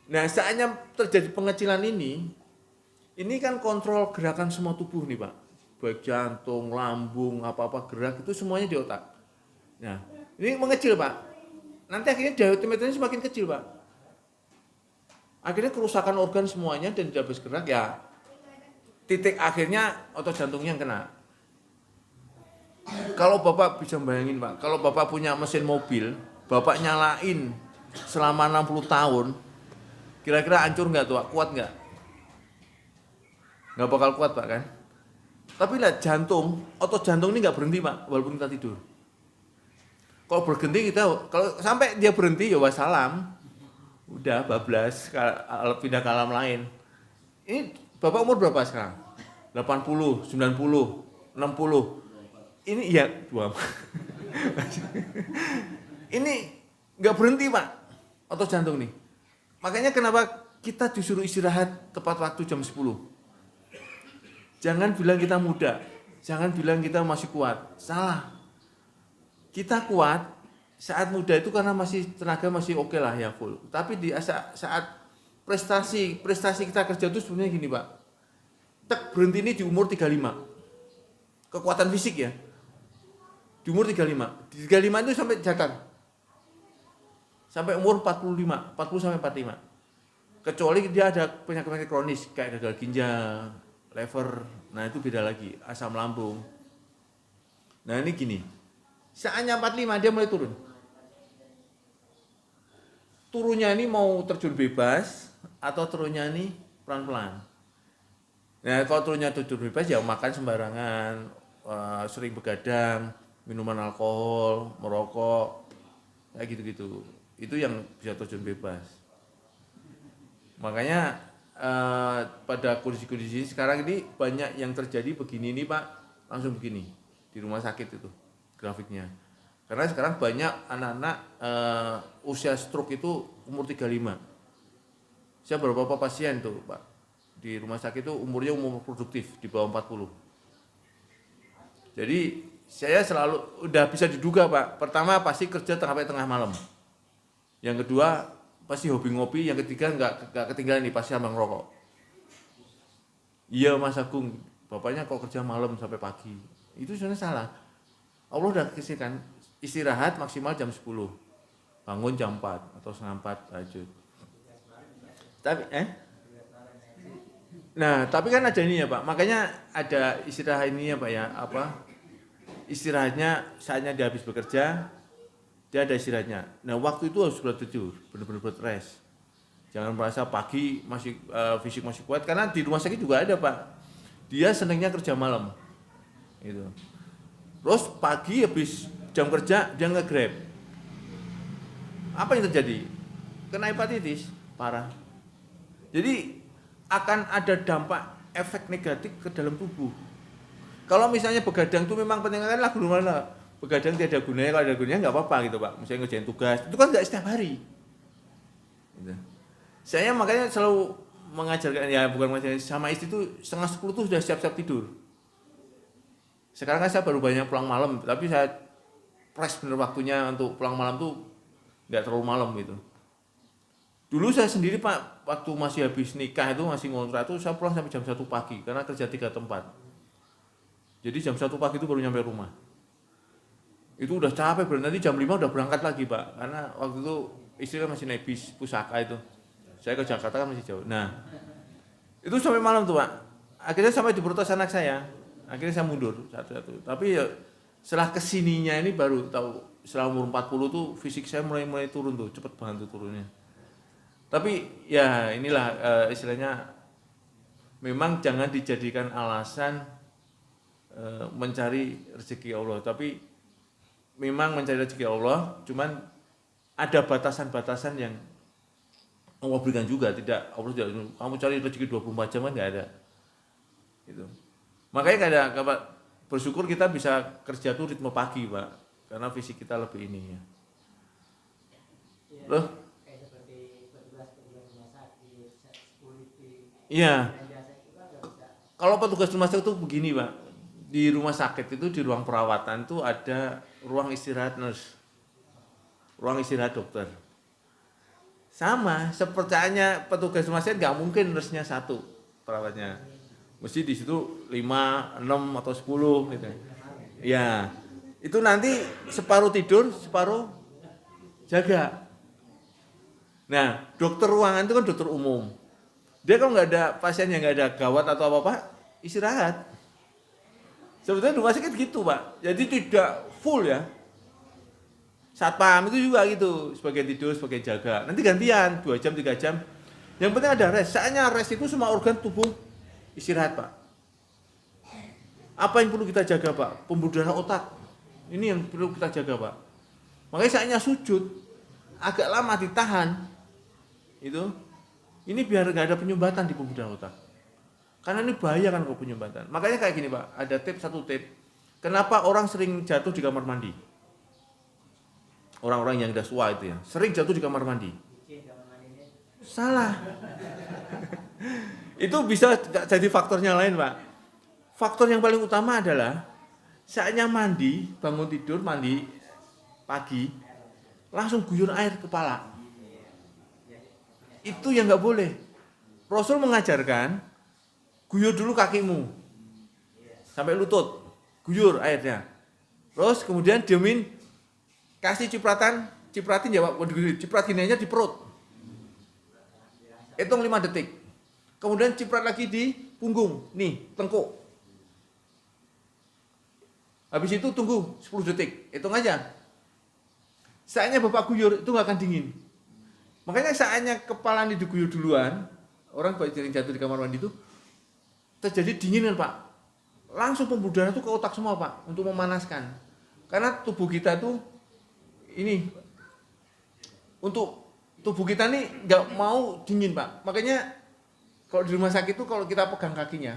Nah, saatnya terjadi pengecilan ini kan kontrol gerakan semua tubuh nih Pak, baik jantung, lambung, apa-apa gerak itu semuanya di otak. Nah, ini mengecil Pak. Nanti akhirnya diameternya semakin kecil Pak. Akhirnya kerusakan organ semuanya dan tidak bisa gerak ya. Titik akhirnya otot jantungnya yang kena. Kalau Bapak bisa bayangin Pak, kalau Bapak punya mesin mobil, Bapak nyalain selama 60 tahun, kira-kira hancur nggak tuh Pak? Kuat nggak? Nggak bakal kuat Pak kan? Tapi lihat jantung, otot jantung ini nggak berhenti Pak, walaupun kita tidur. Kalau berhenti kalau sampai dia berhenti ya wassalam, udah bablas, pindah ke alam lain. Ini Bapak umur berapa sekarang? 80, 90, 60. Ini ya, ini nggak berhenti Pak, otot jantung nih. Makanya kenapa kita disuruh istirahat tepat waktu jam 10. Jangan bilang kita muda, jangan bilang kita masih kuat, salah. Kita kuat saat muda itu karena tenaga masih oke lah ya full. Tapi di saat prestasi kita kerja itu sebenarnya gini Pak. Berhenti ini di umur 35. Kekuatan fisik ya. Di umur 35. Di 35 itu sampai jangkang. Sampai umur 45, 40 sampai 45. Kecuali dia ada penyakit kronis kayak gagal ginjal, liver. Nah, itu beda lagi, asam lambung. Nah, ini gini. Saatnya 45 dia mulai turun. Turunnya ini mau terjun bebas atau turunnya ini pelan-pelan. Nah, kalau turunnya terjun bebas ya makan sembarangan, sering begadang, minuman alkohol, merokok, kayak gitu-gitu. Itu yang bisa terjun bebas. Makanya pada kondisi-kondisi sekarang ini banyak yang terjadi begini nih Pak, langsung begini di rumah sakit itu grafiknya. Karena sekarang banyak anak-anak usia stroke itu umur 35. Saya beberapa pasien tuh Pak di rumah sakit itu umurnya umur produktif di bawah 40. Jadi saya selalu udah bisa diduga Pak. Pertama pasti kerja sampai tengah malam. Yang kedua pasti hobi ngopi. Yang ketiga nggak ketinggalan nih pasti sama ngerokok. Iya Mas Agung, bapaknya kok kerja malam sampai pagi. Itu sebenarnya salah. Allah udah kasihkan istirahat maksimal jam 10. Bangun jam 4 atau setengah 4 lanjut. Tapi Nah, tapi kan ada ini ya Pak. Makanya ada istirahat ini ya Pak ya, istirahatnya saatnya dia habis bekerja, dia ada istirahatnya. Nah, waktu itu harus tidur, benar-benar rest. Jangan merasa pagi masih fisik masih kuat, karena di rumah sakit juga ada Pak. Dia senangnya kerja malam. Itu. Terus pagi habis jam kerja dia nge-Grab. Apa yang terjadi? Kena hepatitis, parah. Jadi akan ada dampak efek negatif ke dalam tubuh. Kalau misalnya begadang itu memang penting kan lagu mana? Begadang tidak ada gunanya, kalau ada gunanya nggak apa-apa gitu Pak. Misalnya ngerjain tugas, itu kan nggak setiap hari. Gitu. Saya makanya selalu mengajarkan, ya bukan mengajarkan, sama istri itu 9:30 tuh sudah siap-siap tidur. Sekarang kan saya baru banyak pulang malam, tapi saya press bener waktunya untuk pulang malam tuh nggak terlalu malam gitu. Dulu saya sendiri Pak, waktu masih habis nikah itu masih ngontrak itu saya pulang sampai jam 1 pagi karena kerja 3 tempat. Jadi jam 1 pagi itu baru nyampe rumah. Itu udah capek, nanti jam 5 udah berangkat lagi Pak, karena waktu itu istri kan masih naik bis pusaka itu. Saya ke Jakarta kan masih jauh. Nah, itu sampai malam tuh Pak. Akhirnya sampai diprotes anak saya. Akhirnya saya mundur satu-satu. Tapi ya setelah kesininya ini baru tahu, setelah umur 40 tuh fisik saya mulai turun tuh, cepet banget tuh turunnya. Tapi ya inilah istilahnya, memang jangan dijadikan alasan mencari rezeki Allah. Tapi memang mencari rezeki Allah, cuman ada batasan-batasan yang Allah berikan juga. Tidak, Allah tidak, kamu cari rezeki 24 jam kan nggak ada. Gitu. Makanya kadang bersyukur kita bisa kerja tuh ritme pagi Pak, karena fisik kita lebih ini ya. Loh? Iya. Kalau petugas rumah sakit itu begini Pak, di rumah sakit itu di ruang perawatan itu ada ruang istirahat nurse, ruang istirahat dokter. Sama, sepertinya petugas rumah sakit nggak mungkin nurse-nya satu perawatnya. Mesti di situ 5, 6 atau 10 gitu. Ya. Itu nanti separuh tidur, separuh jaga. Nah, dokter ruangan itu kan dokter umum. Dia kalau nggak ada pasien yang nggak ada gawat atau apa-apa, istirahat. Sebetulnya rumah sakit gitu Pak, jadi tidak full ya. Satpam itu juga gitu, sebagai tidur, sebagai jaga. Nanti gantian, 2 jam, 3 jam. Yang penting ada rest. Saatnya rest itu semua organ tubuh istirahat Pak. Apa yang perlu kita jaga Pak? Pembuluh darah otak. Ini yang perlu kita jaga Pak. Makanya saatnya sujud, agak lama ditahan. Itu, ini biar nggak ada penyumbatan di pembuluh darah otak. Karena ini bahaya kan kalau penyumbatan. Makanya kayak gini Pak, ada satu tip. Kenapa orang sering jatuh di kamar mandi? Orang-orang yang udah tua itu ya, sering jatuh di kamar mandi. Salah. Itu bisa jadi faktornya lain Pak. Faktor yang paling utama adalah saatnya mandi, bangun tidur, mandi pagi, langsung guyur air kepala. Itu yang nggak boleh. Rasul mengajarkan, guyur dulu kakimu sampai lutut, guyur airnya. Terus kemudian diemin, kasih cipratin ya Pak, ciprat gini aja di perut. Hitung 5 detik. Kemudian ciprat lagi di punggung, nih, tengkuk. Habis itu tunggu 10 detik, hitung aja. Saatnya Bapak guyur, itu nggak akan dingin. Makanya saatnya kepala ini diguyur duluan, orang yang jatuh di kamar mandi itu, terjadi dingin kan Pak. Langsung pembuluh darah itu ke otak semua Pak, untuk memanaskan. Karena tubuh kita tuh, ini, untuk tubuh kita nih nggak mau dingin Pak. Makanya kalau di rumah sakit itu kalau kita pegang kakinya,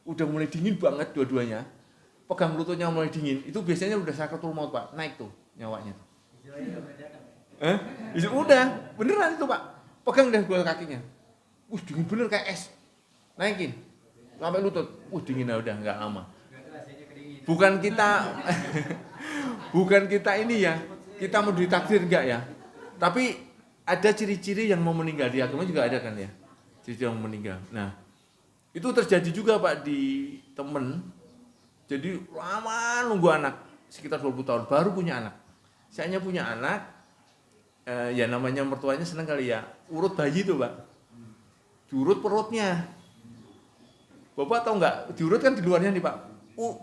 udah mulai dingin banget dua-duanya, pegang lututnya mulai dingin, itu biasanya udah sakratul maut Pak, naik tuh nyawanya. Udah, beneran itu Pak, pegang deh gua kakinya, dingin bener kayak es, naikin, sampai lutut, dingin udah nggak lama. Bukan kita ini ya, kita mau ditakdir enggak ya, tapi ada ciri-ciri yang mau meninggal, di agama juga ada kan ya, ciri-ciri yang mau meninggal. Nah, itu terjadi juga Pak di temen, jadi lama nunggu anak, sekitar 20 tahun, baru punya anak. Saya punya anak, ya namanya mertuanya seneng kali ya, urut bayi itu Pak, diurut perutnya. Bapak tahu nggak, diurut kan di luarnya nih Pak,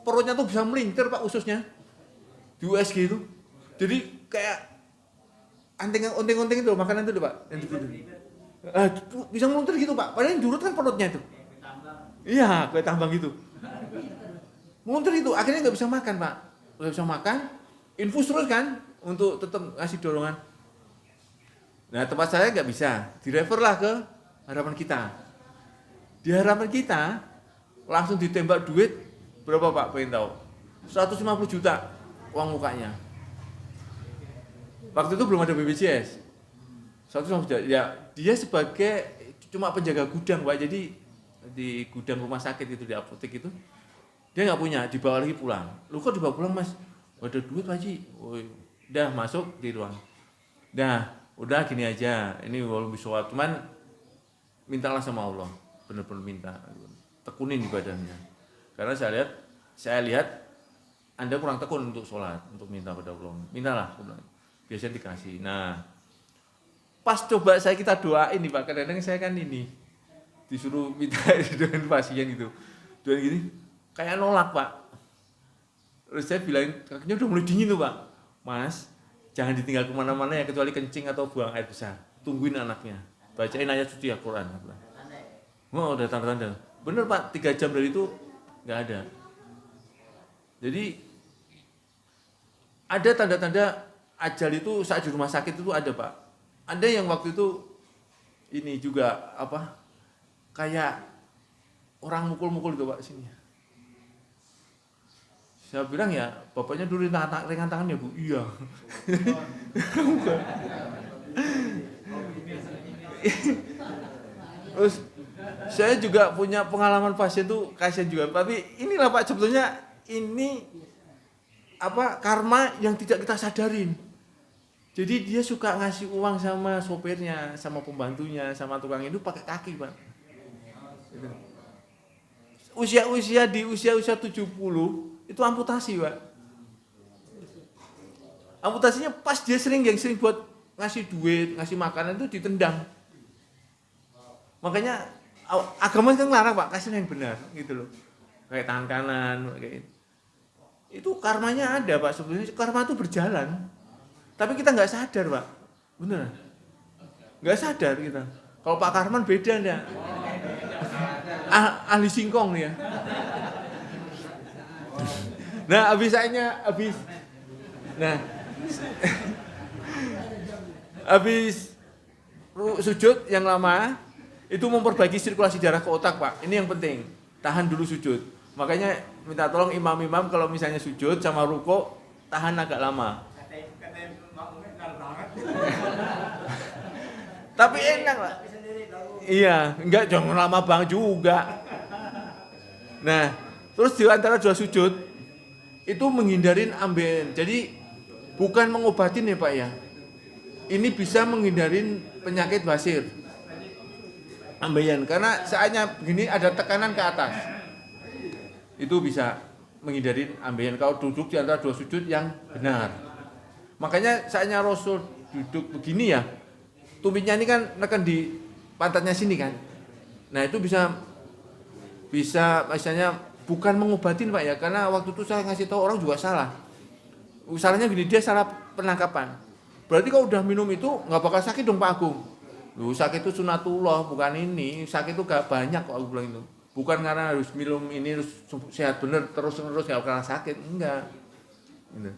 perutnya tuh bisa melintir Pak ususnya, di USG itu. Jadi kayak onting-onting itu makanan itu Pak, yang gitu. Bisa melintir gitu Pak, padahal yang diurut kan perutnya itu. Iya, kayak tambang gitu. Muntah itu, akhirnya nggak bisa makan Pak. Nggak bisa makan, infus terus kan, untuk tetap ngasih dorongan. Nah tempat saya nggak bisa, direfer lah ke harapan kita. Di harapan kita, langsung ditembak duit, berapa Pak, pengen tahu? 150 juta uang mukanya. Waktu itu belum ada BPJS. 150 juta, ya dia sebagai cuma penjaga gudang Pak, jadi di gudang rumah sakit itu, di apotek itu, dia nggak punya, dibawa lagi pulang. Lu kok dibawa pulang Mas? Ada duit Pak Haji. Oh, udah masuk di ruang. Dah, udah gini aja, ini walau bisawat, cuman mintalah sama Allah, benar-benar minta, tekunin ibadahnya. Karena saya lihat Anda kurang tekun untuk sholat, untuk minta pada Allah. Mintalah, biasanya dikasih. Nah, pas coba kita doain nih Pak, kadang-kadang saya kan ini disuruh minta dengan pasien gitu, doain gini, kayak nolak Pak. Terus saya bilang, kakinya udah mulai dingin tuh Pak. Mas, jangan ditinggal kemana-mana ya, kecuali kencing atau buang air besar. Tungguin anaknya, bacain ayat suci Al-Quran. Oh, udah tanda-tanda. Bener Pak, 3 jam dari itu nggak ada. Jadi ada tanda-tanda ajal itu saat di rumah sakit itu ada Pak. Ada yang waktu itu ini juga apa? Kayak orang mukul-mukul gitu Pak sini. Saya bilang ya, bapaknya dulu ringan tangan ya Bu. Iya. Terus saya juga punya pengalaman pasien tuh kasihan juga. Tapi inilah Pak, sebetulnya ini apa, karma yang tidak kita sadarin. Jadi dia suka ngasih uang sama sopirnya, sama pembantunya, sama tukang itu pakai kaki Pak. Usia-usia 70 itu amputasi Pak. Amputasinya pas dia yang sering buat ngasih duit, ngasih makanan itu ditendang. Makanya agama kan larang Pak, kasih yang benar gitu loh. Kayak tangan kanan, kayak itu karmanya ada Pak, sebenarnya karma itu berjalan. Tapi kita nggak sadar Pak, bener? Nggak sadar kita. Kalau Pak Karman beda enggak? Ahli singkong nih ya. Nah, habis sujud yang lama itu memperbaiki sirkulasi darah ke otak Pak. Ini yang penting. Tahan dulu sujud. Makanya minta tolong imam-imam kalau misalnya sujud sama ruko tahan agak lama. Tapi enak Pak. Iya, enggak jangan lama banget juga. Nah, terus di antara 2 sujud itu menghindarin ambien. Jadi bukan mengobatin ya Pak ya. Ini bisa menghindarin penyakit basir. Ambien, karena saatnya begini ada tekanan ke atas. Itu bisa menghindarin ambien kalau duduk di antara 2 sujud yang benar. Makanya saatnya Rasul duduk begini ya, tumitnya ini kan nekan di pantatnya sini kan. Nah itu bisa misalnya bukan mengobatin Pak ya, karena waktu itu saya ngasih tahu orang juga salah. Salahnya gini, dia salah penangkapan. Berarti kalau udah minum itu nggak bakal sakit dong Pak Agung. Loh, sakit itu sunatullah, bukan ini. Sakit itu gak banyak kok aku bilang itu. Bukan karena harus minum ini harus sehat bener terus-terus nggak bakal sakit, enggak. Gitu.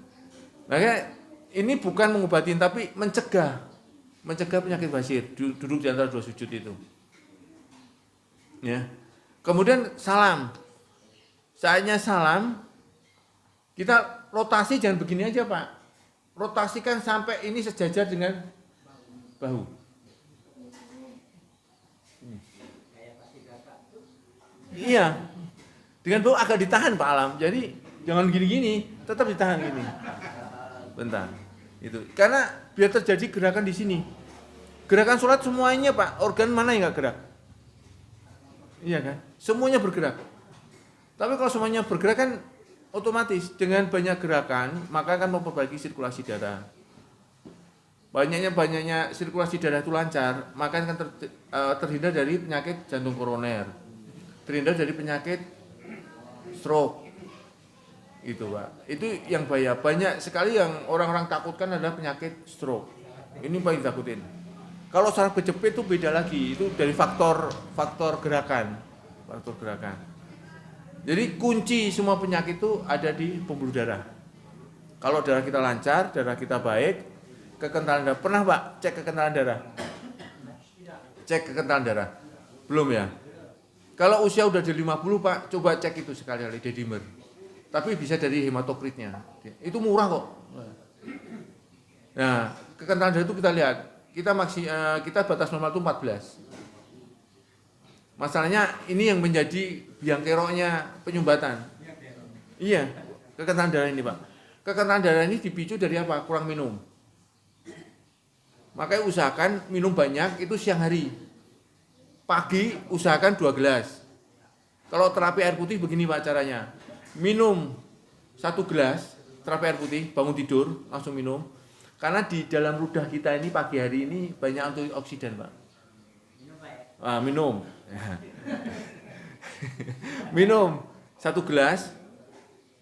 Makanya ini bukan mengobatin tapi mencegah penyakit basir. Duduk di antara 2 sujud itu. Ya. Kemudian salam. Saatnya salam, kita rotasi jangan begini aja Pak. Rotasikan sampai ini sejajar dengan bahu. Iya. Dengan bahu agak ditahan Pak Alam. Jadi jangan gini-gini, tetap ditahan gini. Bentar. Itu. Karena biar terjadi gerakan di sini. Gerakan sholat semuanya Pak, organ mana yang enggak gerak? Iya kan? Semuanya bergerak. Tapi kalau semuanya bergerak kan otomatis dengan banyak gerakan maka akan memperbaiki sirkulasi darah. Banyaknya sirkulasi darah itu lancar, maka akan terhindar dari penyakit jantung koroner, terhindar dari penyakit stroke. Itu Pak. Itu yang bahaya. Banyak sekali yang orang-orang takutkan adalah penyakit stroke. Ini paling takutin. Kalau saraf kejepit itu beda lagi. Itu dari faktor gerakan. Jadi kunci semua penyakit itu ada di pembuluh darah. Kalau darah kita lancar, darah kita baik, kekentalan darah. Pernah Pak cek kekentalan darah? Cek kekentalan darah? Belum ya? Kalau usia udah di 50 Pak, coba cek itu sekali-kali D-dimer. Tapi bisa dari hematokritnya. Itu murah kok. Nah, kekentalan darah itu kita lihat. Kita batas normal itu 14. Masalahnya ini yang menjadi biang keroknya penyumbatan. Iya, kekentalan darah ini Pak. Kekentalan darah ini dipicu dari apa? Kurang minum. Makanya usahakan minum banyak itu siang hari. Pagi usahakan 2 gelas. Kalau terapi air putih begini Pak caranya. Minum 1 gelas terapi air putih, bangun tidur langsung minum. Karena di dalam ludah kita ini pagi hari ini banyak antioksidan Pak. Minum. Minum 1 gelas,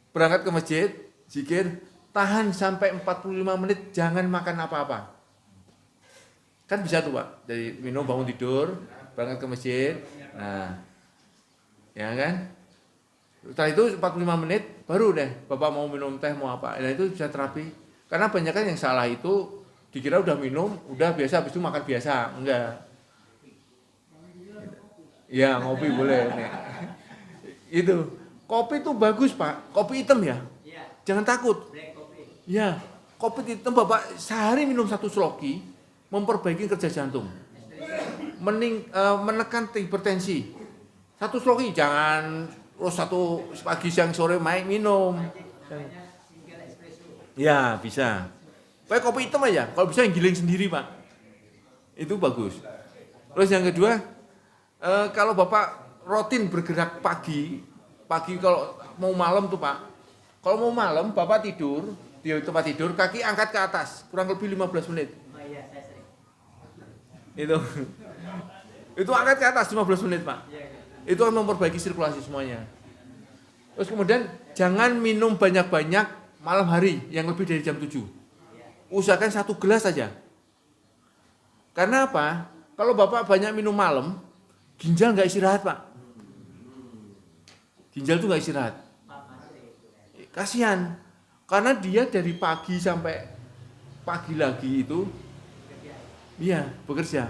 berangkat ke masjid, zikir, tahan sampai 45 menit, jangan makan apa-apa. Kan bisa tuh Pak, dari minum bangun tidur, berangkat ke masjid, nah, ya kan? Setelah itu 45 menit, baru deh Bapak mau minum teh, mau apa, nah itu bisa terapi. Karena banyak kan yang salah itu, dikira udah minum, udah biasa, habis itu makan biasa, enggak. Ya ngopi boleh nih. Itu kopi itu bagus Pak, kopi hitam ya, jangan takut. Ya, kopi hitam Bapak sehari minum 1 sloki, memperbaiki kerja jantung, menekan hipertensi. 1 sloki, jangan terus 1 pagi siang sore main minum. Ya bisa. Pakai kopi hitam aja, kalau bisa yang giling sendiri Pak, itu bagus. Terus yang kedua, kalau Bapak rutin bergerak pagi kalau mau malam tuh Pak, kalau mau malam Bapak tidur di tempat tidur, kaki angkat ke atas kurang lebih 15 menit. Itu angkat ke atas 15 menit Pak. Itu akan memperbaiki sirkulasi semuanya. Terus kemudian jangan minum banyak-banyak malam hari yang lebih dari jam 7. Usahakan 1 gelas saja. Karena apa? Kalau Bapak banyak minum malam, ginjal nggak istirahat Pak. Ginjal tuh nggak istirahat. Kasihan. Karena dia dari pagi sampai pagi lagi itu, iya bekerja.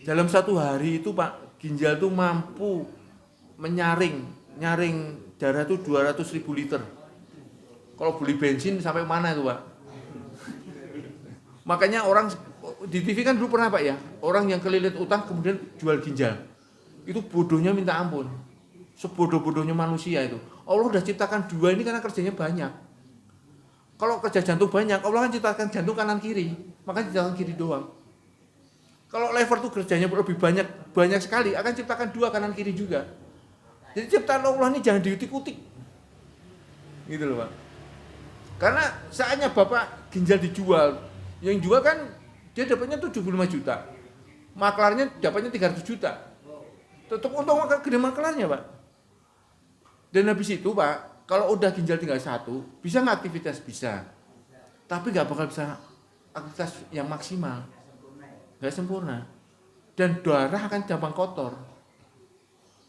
Dalam 1 hari itu Pak, ginjal tuh mampu nyaring darah tuh 200.000 liter. Kalau beli bensin sampai mana itu Pak? Makanya orang di TV kan dulu pernah Pak ya, orang yang kelilit utang kemudian jual ginjal. Itu bodohnya minta ampun. Sebodoh-bodohnya manusia itu. Allah udah ciptakan 2 ini karena kerjanya banyak. Kalau kerja jantung banyak, Allah kan ciptakan jantung kanan kiri, makanya jantung kiri doang. Kalau lever tuh kerjanya lebih banyak sekali, akan ciptakan 2 kanan kiri juga. Jadi ciptaan Allah ini jangan diutik-utik. Gitu loh Pak. Karena saatnya Bapak ginjal dijual, yang jual kan dia dapatnya 75 juta. Maklarnya dapatnya 300 juta. Tetap untung gede maklarnya Pak. Dan habis itu Pak, kalau udah ginjal tinggal 1, bisa nggak aktivitas? Bisa. Tapi nggak bakal bisa aktivitas yang maksimal. Nggak sempurna. Dan darah akan gampang kotor.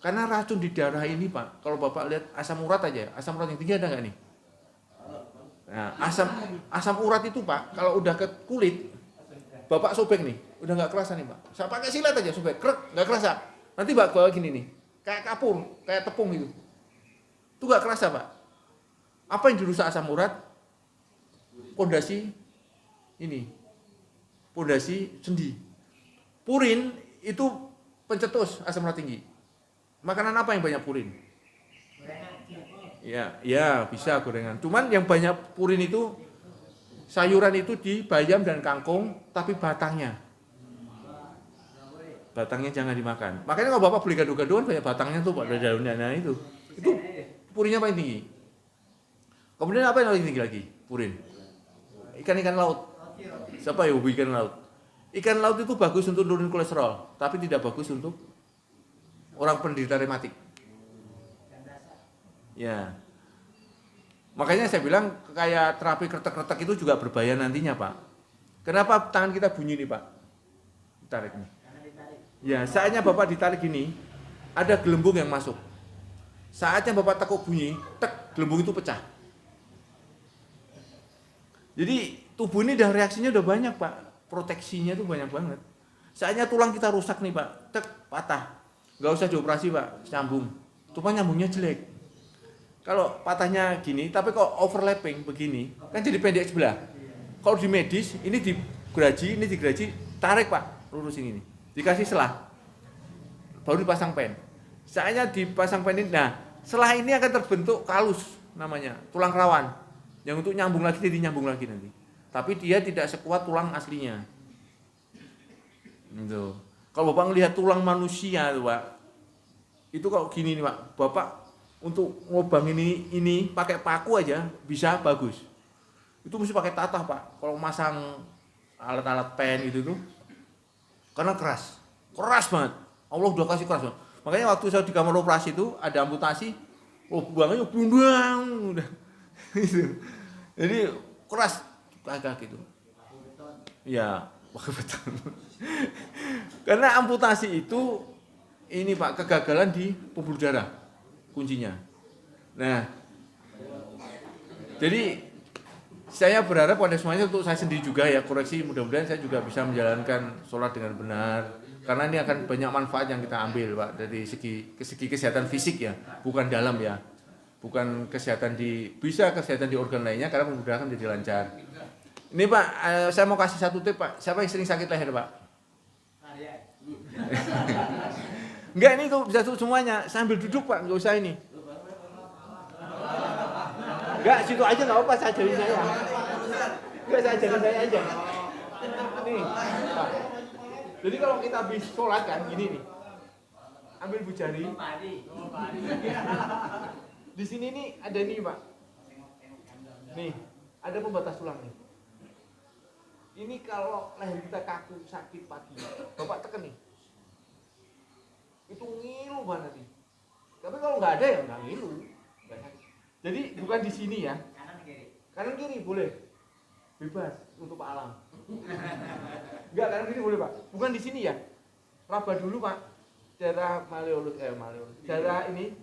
Karena racun di darah ini Pak, kalau Bapak lihat asam urat aja, asam urat yang tinggi ada nggak nih? Nah, asam urat itu Pak, kalau udah ke kulit, Bapak sobek nih, udah nggak kerasa nih Pak. Saya pakai silet aja sobek, krek, nggak kerasa. Nanti Bapak bawa gini nih, kayak kapur, kayak tepung gitu. Itu nggak kerasa Pak. Apa yang dirusak asam urat? Pondasi ini, pondasi sendi. Purin itu pencetus asam urat tinggi. Makanan apa yang banyak purin? Ya bisa gorengan. Cuman yang banyak purin itu sayuran itu di bayam dan kangkung, tapi batangnya. Batangnya jangan dimakan. Makanya kalau Bapak beli gado-gadoan banyak batangnya tuh Pak, dari daunnya. Nah itu purinnya paling tinggi. Kemudian apa yang paling tinggi lagi? Purin. Ikan-ikan laut. Siapa yang hobi ikan laut? Ikan laut itu bagus untuk nurunin kolesterol, tapi tidak bagus untuk orang penderita rematik. Ya. Makanya saya bilang kayak terapi kretek-kretek itu juga berbahaya nantinya Pak. Kenapa tangan kita bunyi nih Pak? Ditarik nih. Ya, saatnya Bapak ditarik gini, ada gelembung yang masuk. Saatnya Bapak tekuk bunyi, tek, gelembung itu pecah. Jadi tubuh ini udah reaksinya udah banyak Pak, proteksinya tuh banyak banget. Saatnya tulang kita rusak nih Pak, tek, patah. Nggak usah dioperasi Pak, nyambung. Cuma nyambungnya jelek. Kalau patahnya gini, tapi kalau overlapping begini, kan jadi pendek sebelah. Kalau di medis, ini digeraji, tarik Pak, lurusin ini. Dikasih selah, baru dipasang pen. Saatnya dipasang pen ini, nah selah ini akan terbentuk kalus namanya, tulang rawan. Yang untuk nyambung lagi jadi nyambung lagi nanti. Tapi dia tidak sekuat tulang aslinya. Gitu. Kalau Bapak ngelihat tulang manusia tuh Pak, itu kalau gini nih Pak, Bapak untuk ngobang ini pakai paku aja bisa bagus. Itu mesti pakai tatah Pak. Kalau masang alat-alat pen gitu tuh, karena keras banget. Allah udah kasih keras banget. Makanya waktu saya di kamar operasi itu ada amputasi, buangnya bundang udah. Jadi keras kagak gitu. Ya, pakai beton. Karena amputasi itu ini Pak, kegagalan di pembuluh darah kuncinya. Nah, jadi saya berharap pada semuanya untuk saya sendiri juga ya koreksi, mudah-mudahan saya juga bisa menjalankan sholat dengan benar. Karena ini akan banyak manfaat yang kita ambil Pak dari segi kesehatan fisik ya, bukan dalam ya. Bukan kesehatan bisa kesehatan di organ lainnya karena memudahkan menjadi lancar. Ini Pak, saya mau kasih satu tip Pak. Siapa yang sering sakit leher Pak? Enggak, ini kok bisa semuanya sambil duduk Pak, nggak usah ini. Enggak, situ aja nggak apa-apa, saya ajarin saya. Enggak, saya ajarin saya aja. Nih, Pak. Jadi kalau kita habis sholat kan, gini nih. Ambil bu jari. Di sini nih ada nih Pak. Nih, ada pembatas tulang nih. Ini kalau leher kita kaku, sakit pagi, Bapak tekan nih. Itu ngilu banget nih. Tapi kalau nggak ada ya nggak ngilu. Jadi bukan di sini ya. Kanan kiri boleh. Bebas untuk Pak Alam. Enggak, kanan kiri boleh Pak. Bukan di sini ya. Raba dulu Pak. Daerah malleolus. Daerah ini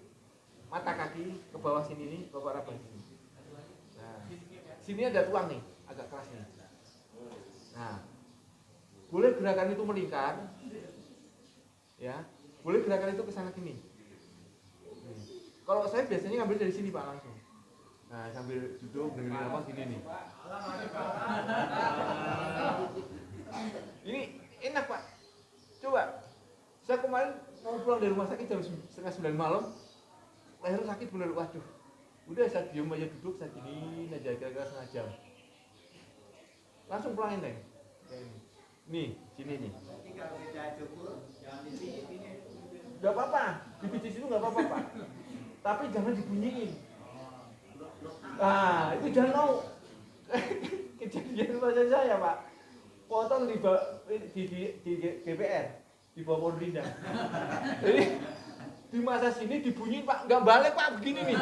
mata kaki ke bawah sini nih, Bapak raba sini. Nah, sini ada tulang nih, agak keras nih. Nah, boleh gerakan itu melingkar, ya, boleh gerakan itu ke sana sini. Kalau saya biasanya ngambil dari sini Pak langsung. Nah, sambil duduk dengerin apa gini nih. Ini enak Pak. Coba, saya kemarin mau pulang dari rumah sakit jam 8:30 malam. Leher sakit bener, waduh. Udah saya diem aja duduk, saya gini aja kira-kira setengah jam. Langsung pulangin Neng. Nih, sini nih. Gak apa-apa, di situ gak apa-apa Pak. Tapi jangan dibunyiin. Nah, itu jangan mau. Kejadian masa saya Pak. Potong di DPR, di bawah pohon rindang. Jadi di masa sini dibunyiin Pak, nggak balik Pak, begini nih.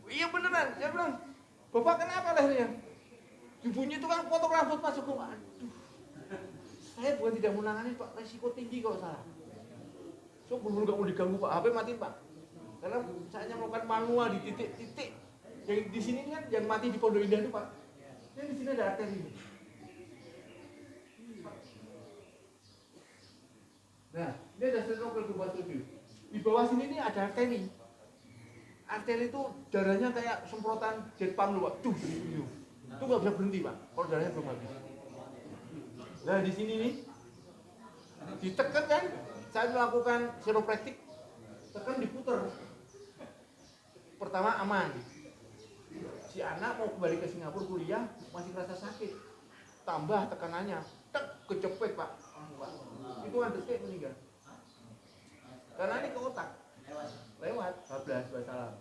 Iya beneran, saya bilang, Bapak kenapa lehernya? Dibunyi itu kan potong rambut masuk ke, aduh. Saya bukan tidak menangani Pak, resiko tinggi kalau salah. So bener nggak mau diganggu Pak, HP matiin Pak. Karena saya melakukan manual di titik-titik. Yang di sini kan yang mati di Pondok Indah itu Pak. Yang di sini ada arteri ini. Nah, ini ada stenokel buat review. Di bawah sini nih ada arteri. Arteri itu darahnya kayak semprotan jet pump loh Pak. Duh, itu nggak bisa berhenti Pak. Kalau darahnya belum habis. Nah di sini nih ditekan kan, saya melakukan chiropractic, tekan diputer. Pertama aman. Si anak mau kembali ke Singapura kuliah masih rasa sakit. Tambah tekanannya, tek kecepet Pak. Itu kan detik meninggal. Karena ini ke otak. Lewat, bablas, salam.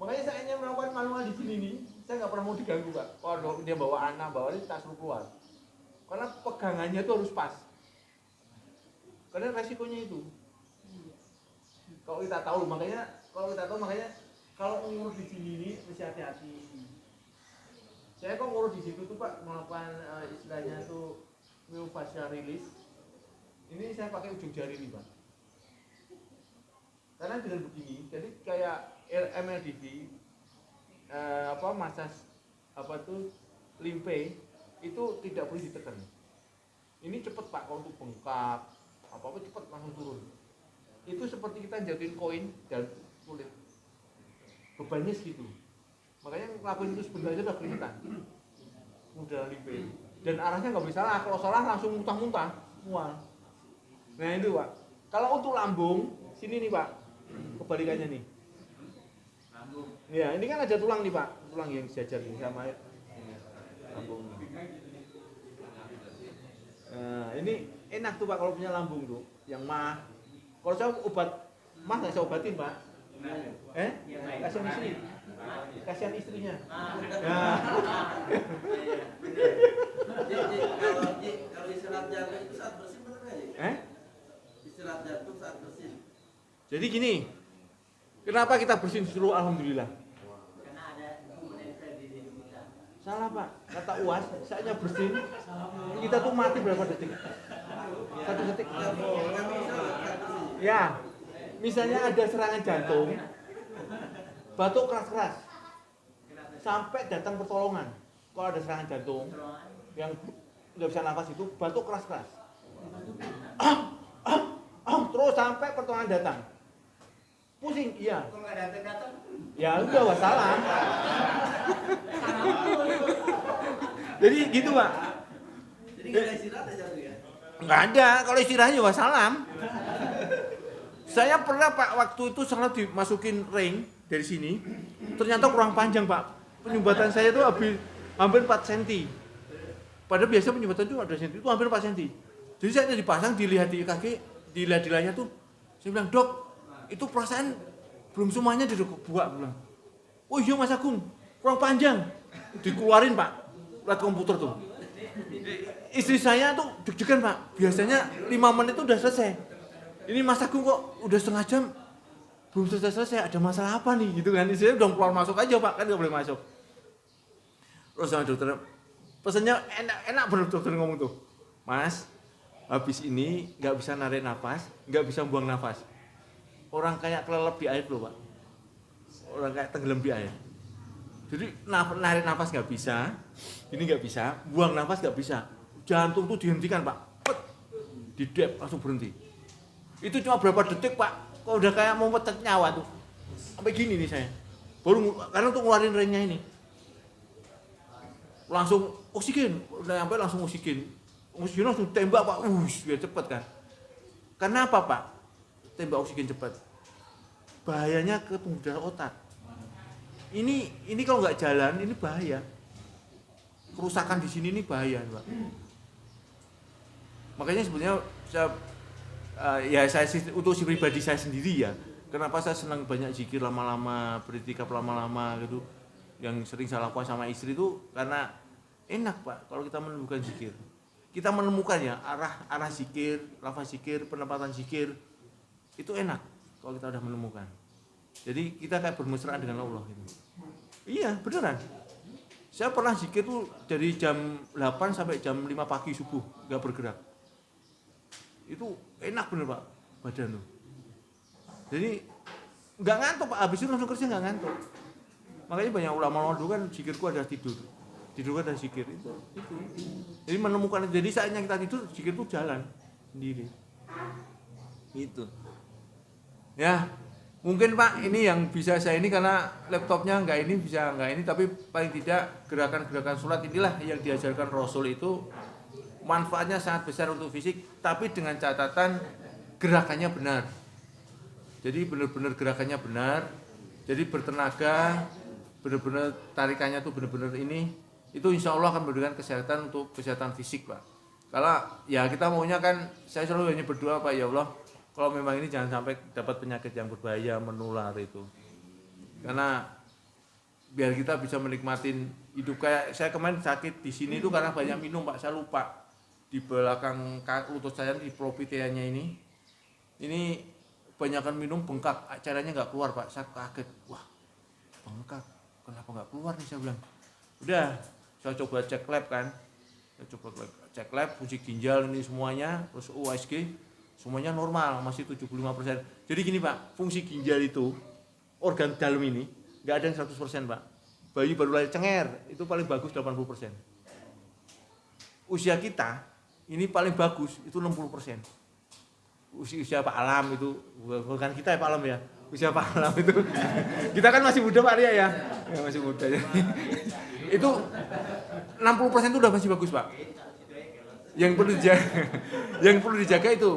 Makanya saya hanya melakukan manual di sini nih, saya nggak pernah mau diganggu Pak. Kalau dia bawa anak, bawa ini tak suruh keluar. Karena pegangannya itu harus pas. Karena resikonya itu. Kalau kita tahu, makanya kalau ngurus di sini nih mesti hati-hati. Saya kok ngurus di situ tuh Pak, melakukan istilahnya tuh myofascial release. Ini saya pakai ujung jari nih Pak. Karena dengan begini, jadi kayak MLDV, masas limpe itu tidak boleh ditekan. Ini cepet Pak, kalau untuk bengkak apa cepet langsung turun. Itu seperti kita jatuhin koin dan kulit. Bebannya segitu. Makanya ngelakuin itu sebentar aja udah kelihatan. Udah limpe. Dan arahnya nggak bisa salah. Kalau salah langsung muntah-muntah, mual. Nah itu Pak. Kalau untuk lambung, sini nih Pak. Kebalikannya nih. Lambung. Ya, ini kan ada tulang nih Pak. Tulang yang sejajar ini sama lambung. Nah, ini enak tuh Pak kalau punya lambung tuh, yang mah. Kalau saya obat mah nggak saya obatin Pak. Kasihan istri, kasihan istrinya. Nah. Kalau istirahat jantung itu saat bersin benar nggak ya? Istirahat jantung saat bersin. Jadi gini, kenapa kita bersin dulu alhamdulillah? Karena ada komponen di kita. Salah Pak, kata UAS, saatnya bersin, kita tuh mati berapa detik? 1 detik. Ya, misalnya ada serangan jantung, batuk keras-keras, sampai datang pertolongan. Kalau ada serangan jantung yang nggak bisa nafas itu, batuk keras-keras, terus sampai pertolongan datang. Pusing, iya. Kalau nggak datang, Ya udah wassalam. Jadi gitu Pak. jadi nggak ada istirahat aja ya? Nggak ada, kalau istirahat ya wassalam. Saya pernah Pak, waktu itu salah dimasukin ring dari sini, ternyata kurang panjang Pak. Penyumbatan saya itu hampir 4 cm. Padahal biasa penyumbatan itu ada cm, itu hampir 4 cm. Jadi saya dipasang, dilihat di kaki, dilihat di layar tuh, saya bilang, Dok, itu perasaan belum semuanya dibuat, bilang. Oh iya Mas Agung, kurang panjang. Dikeluarin Pak, lihat komputer tuh. Istri saya tuh deg-degan Pak, biasanya 5 menit itu udah selesai. Ini Mas Agung kok udah setengah jam belum selesai, ada masalah apa nih gitu kan. Istri saya udah keluar masuk aja Pak, kan nggak boleh masuk. Terus sama dokter, pesannya enak bener dokter ngomong tuh. Mas, habis ini nggak bisa narik nafas, nggak bisa buang nafas. Orang kayak kelelep di air loh Pak. Orang kayak tenggelam di air. Jadi narik nafas nggak bisa, ini nggak bisa, buang nafas nggak bisa. Jantung tuh dihentikan Pak, didep langsung berhenti. Itu cuma berapa detik Pak, kok udah kayak mau petet nyawa tuh. Sampai gini nih saya. Baru karena untuk ngeluarin ringnya ini. Langsung oksigen, udah sampai langsung oksigen. Oksigen langsung tembak Pak, biar cepet kan. Karena apa Pak? Tembak oksigen cepat. Bahayanya ke pembuluh darah otak. Ini kalau nggak jalan ini bahaya. Kerusakan di sini ini bahaya Pak. Makanya sebenarnya saya untuk si pribadi saya sendiri ya. Kenapa saya senang banyak zikir lama-lama, beritikaf lama-lama gitu. Yang sering saya lakukan sama istri itu karena enak Pak kalau kita menemukan zikir. Kita menemukan ya arah zikir, lafaz zikir, penempatan zikir. Itu enak kalau kita udah menemukan. Jadi kita kayak bermesraan dengan Allah gitu. Iya, beneran. Saya pernah zikir tuh dari jam 8 sampai jam 5 pagi subuh, enggak bergerak. Itu enak bener Pak, badan tuh. Jadi enggak ngantuk Pak, habis itu langsung kerja enggak ngantuk. Makanya banyak ulama dulu kan zikirku ada tidur ada zikir itu. Jadi menemukan, jadi saatnya kita tidur, zikir itu jalan sendiri. Gitu. Ya, mungkin Pak ini yang bisa saya ini karena laptopnya enggak ini, bisa enggak ini, tapi paling tidak gerakan-gerakan sholat inilah yang diajarkan Rasul itu manfaatnya sangat besar untuk fisik, tapi dengan catatan gerakannya benar. Jadi benar-benar gerakannya benar, jadi bertenaga, benar-benar tarikannya tuh benar-benar ini, itu insya Allah akan memberikan kesehatan untuk kesehatan fisik Pak. Kalau ya kita maunya kan, saya selalu hanya berdoa Pak, ya Allah, kalau memang ini jangan sampai dapat penyakit yang berbahaya menular itu. Karena biar kita bisa menikmatin hidup. Kayak saya kemarin sakit di sini itu karena banyak minum Pak, saya lupa. Di belakang lutut saya di propitianya ini kebanyakan minum bengkak, caranya nggak keluar Pak. Saya kaget, wah bengkak, kenapa nggak keluar nih, saya bilang. Udah, saya coba cek lab kan, fungsi ginjal ini semuanya, terus USG, semuanya normal, masih 75%. Jadi gini Pak, fungsi ginjal itu, organ dalam ini, nggak ada yang 100% Pak. Bayi baru lahir cenger, itu paling bagus 80%. Usia kita, ini paling bagus, itu 60%. Usia Pak Alam itu, bukan kita ya Pak Alam ya, usia Pak Alam itu, kita kan masih muda Pak Ria ya, masih muda ya. Itu 60% itu udah masih bagus Pak. Yang perlu dijaga itu,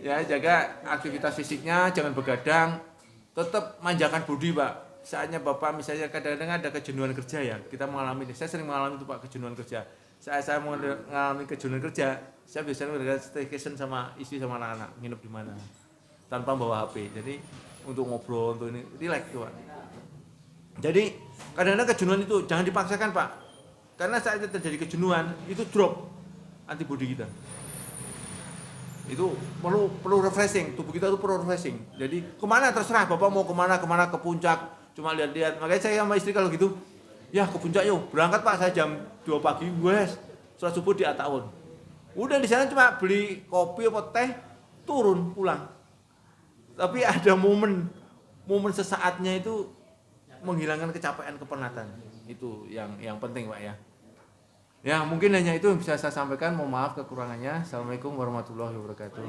ya jaga aktivitas fisiknya, jangan begadang, tetap manjakan bodi Pak. Saatnya Bapak misalnya kadang-kadang ada kejenuhan kerja ya, kita mengalami, saya sering mengalami itu Pak, kejenuhan kerja. Saya mengalami kejenuhan kerja, saya biasanya berada staycation sama istri sama anak-anak, nginep di mana, tanpa bawa HP. Jadi untuk ngobrol, untuk ini, relax tuh Pak. Jadi kadang-kadang kejenuhan itu jangan dipaksakan Pak, karena saat terjadi kejenuhan itu drop antibodi kita. Itu perlu refreshing, tubuh kita itu perlu refreshing. Jadi kemana terserah Bapak mau kemana ke puncak, cuma lihat-lihat. Makanya saya sama istri kalau gitu, ya ke puncak yuk, berangkat Pak, saya jam 2 pagi, wes, sholat subuh di Ataun. Udah di sana cuma beli kopi atau teh, turun pulang. Tapi ada momen sesaatnya itu menghilangkan kecapean, kepenatan. Itu yang penting Pak ya. Ya mungkin hanya itu yang bisa saya sampaikan, mohon maaf kekurangannya. Assalamualaikum warahmatullahi wabarakatuh.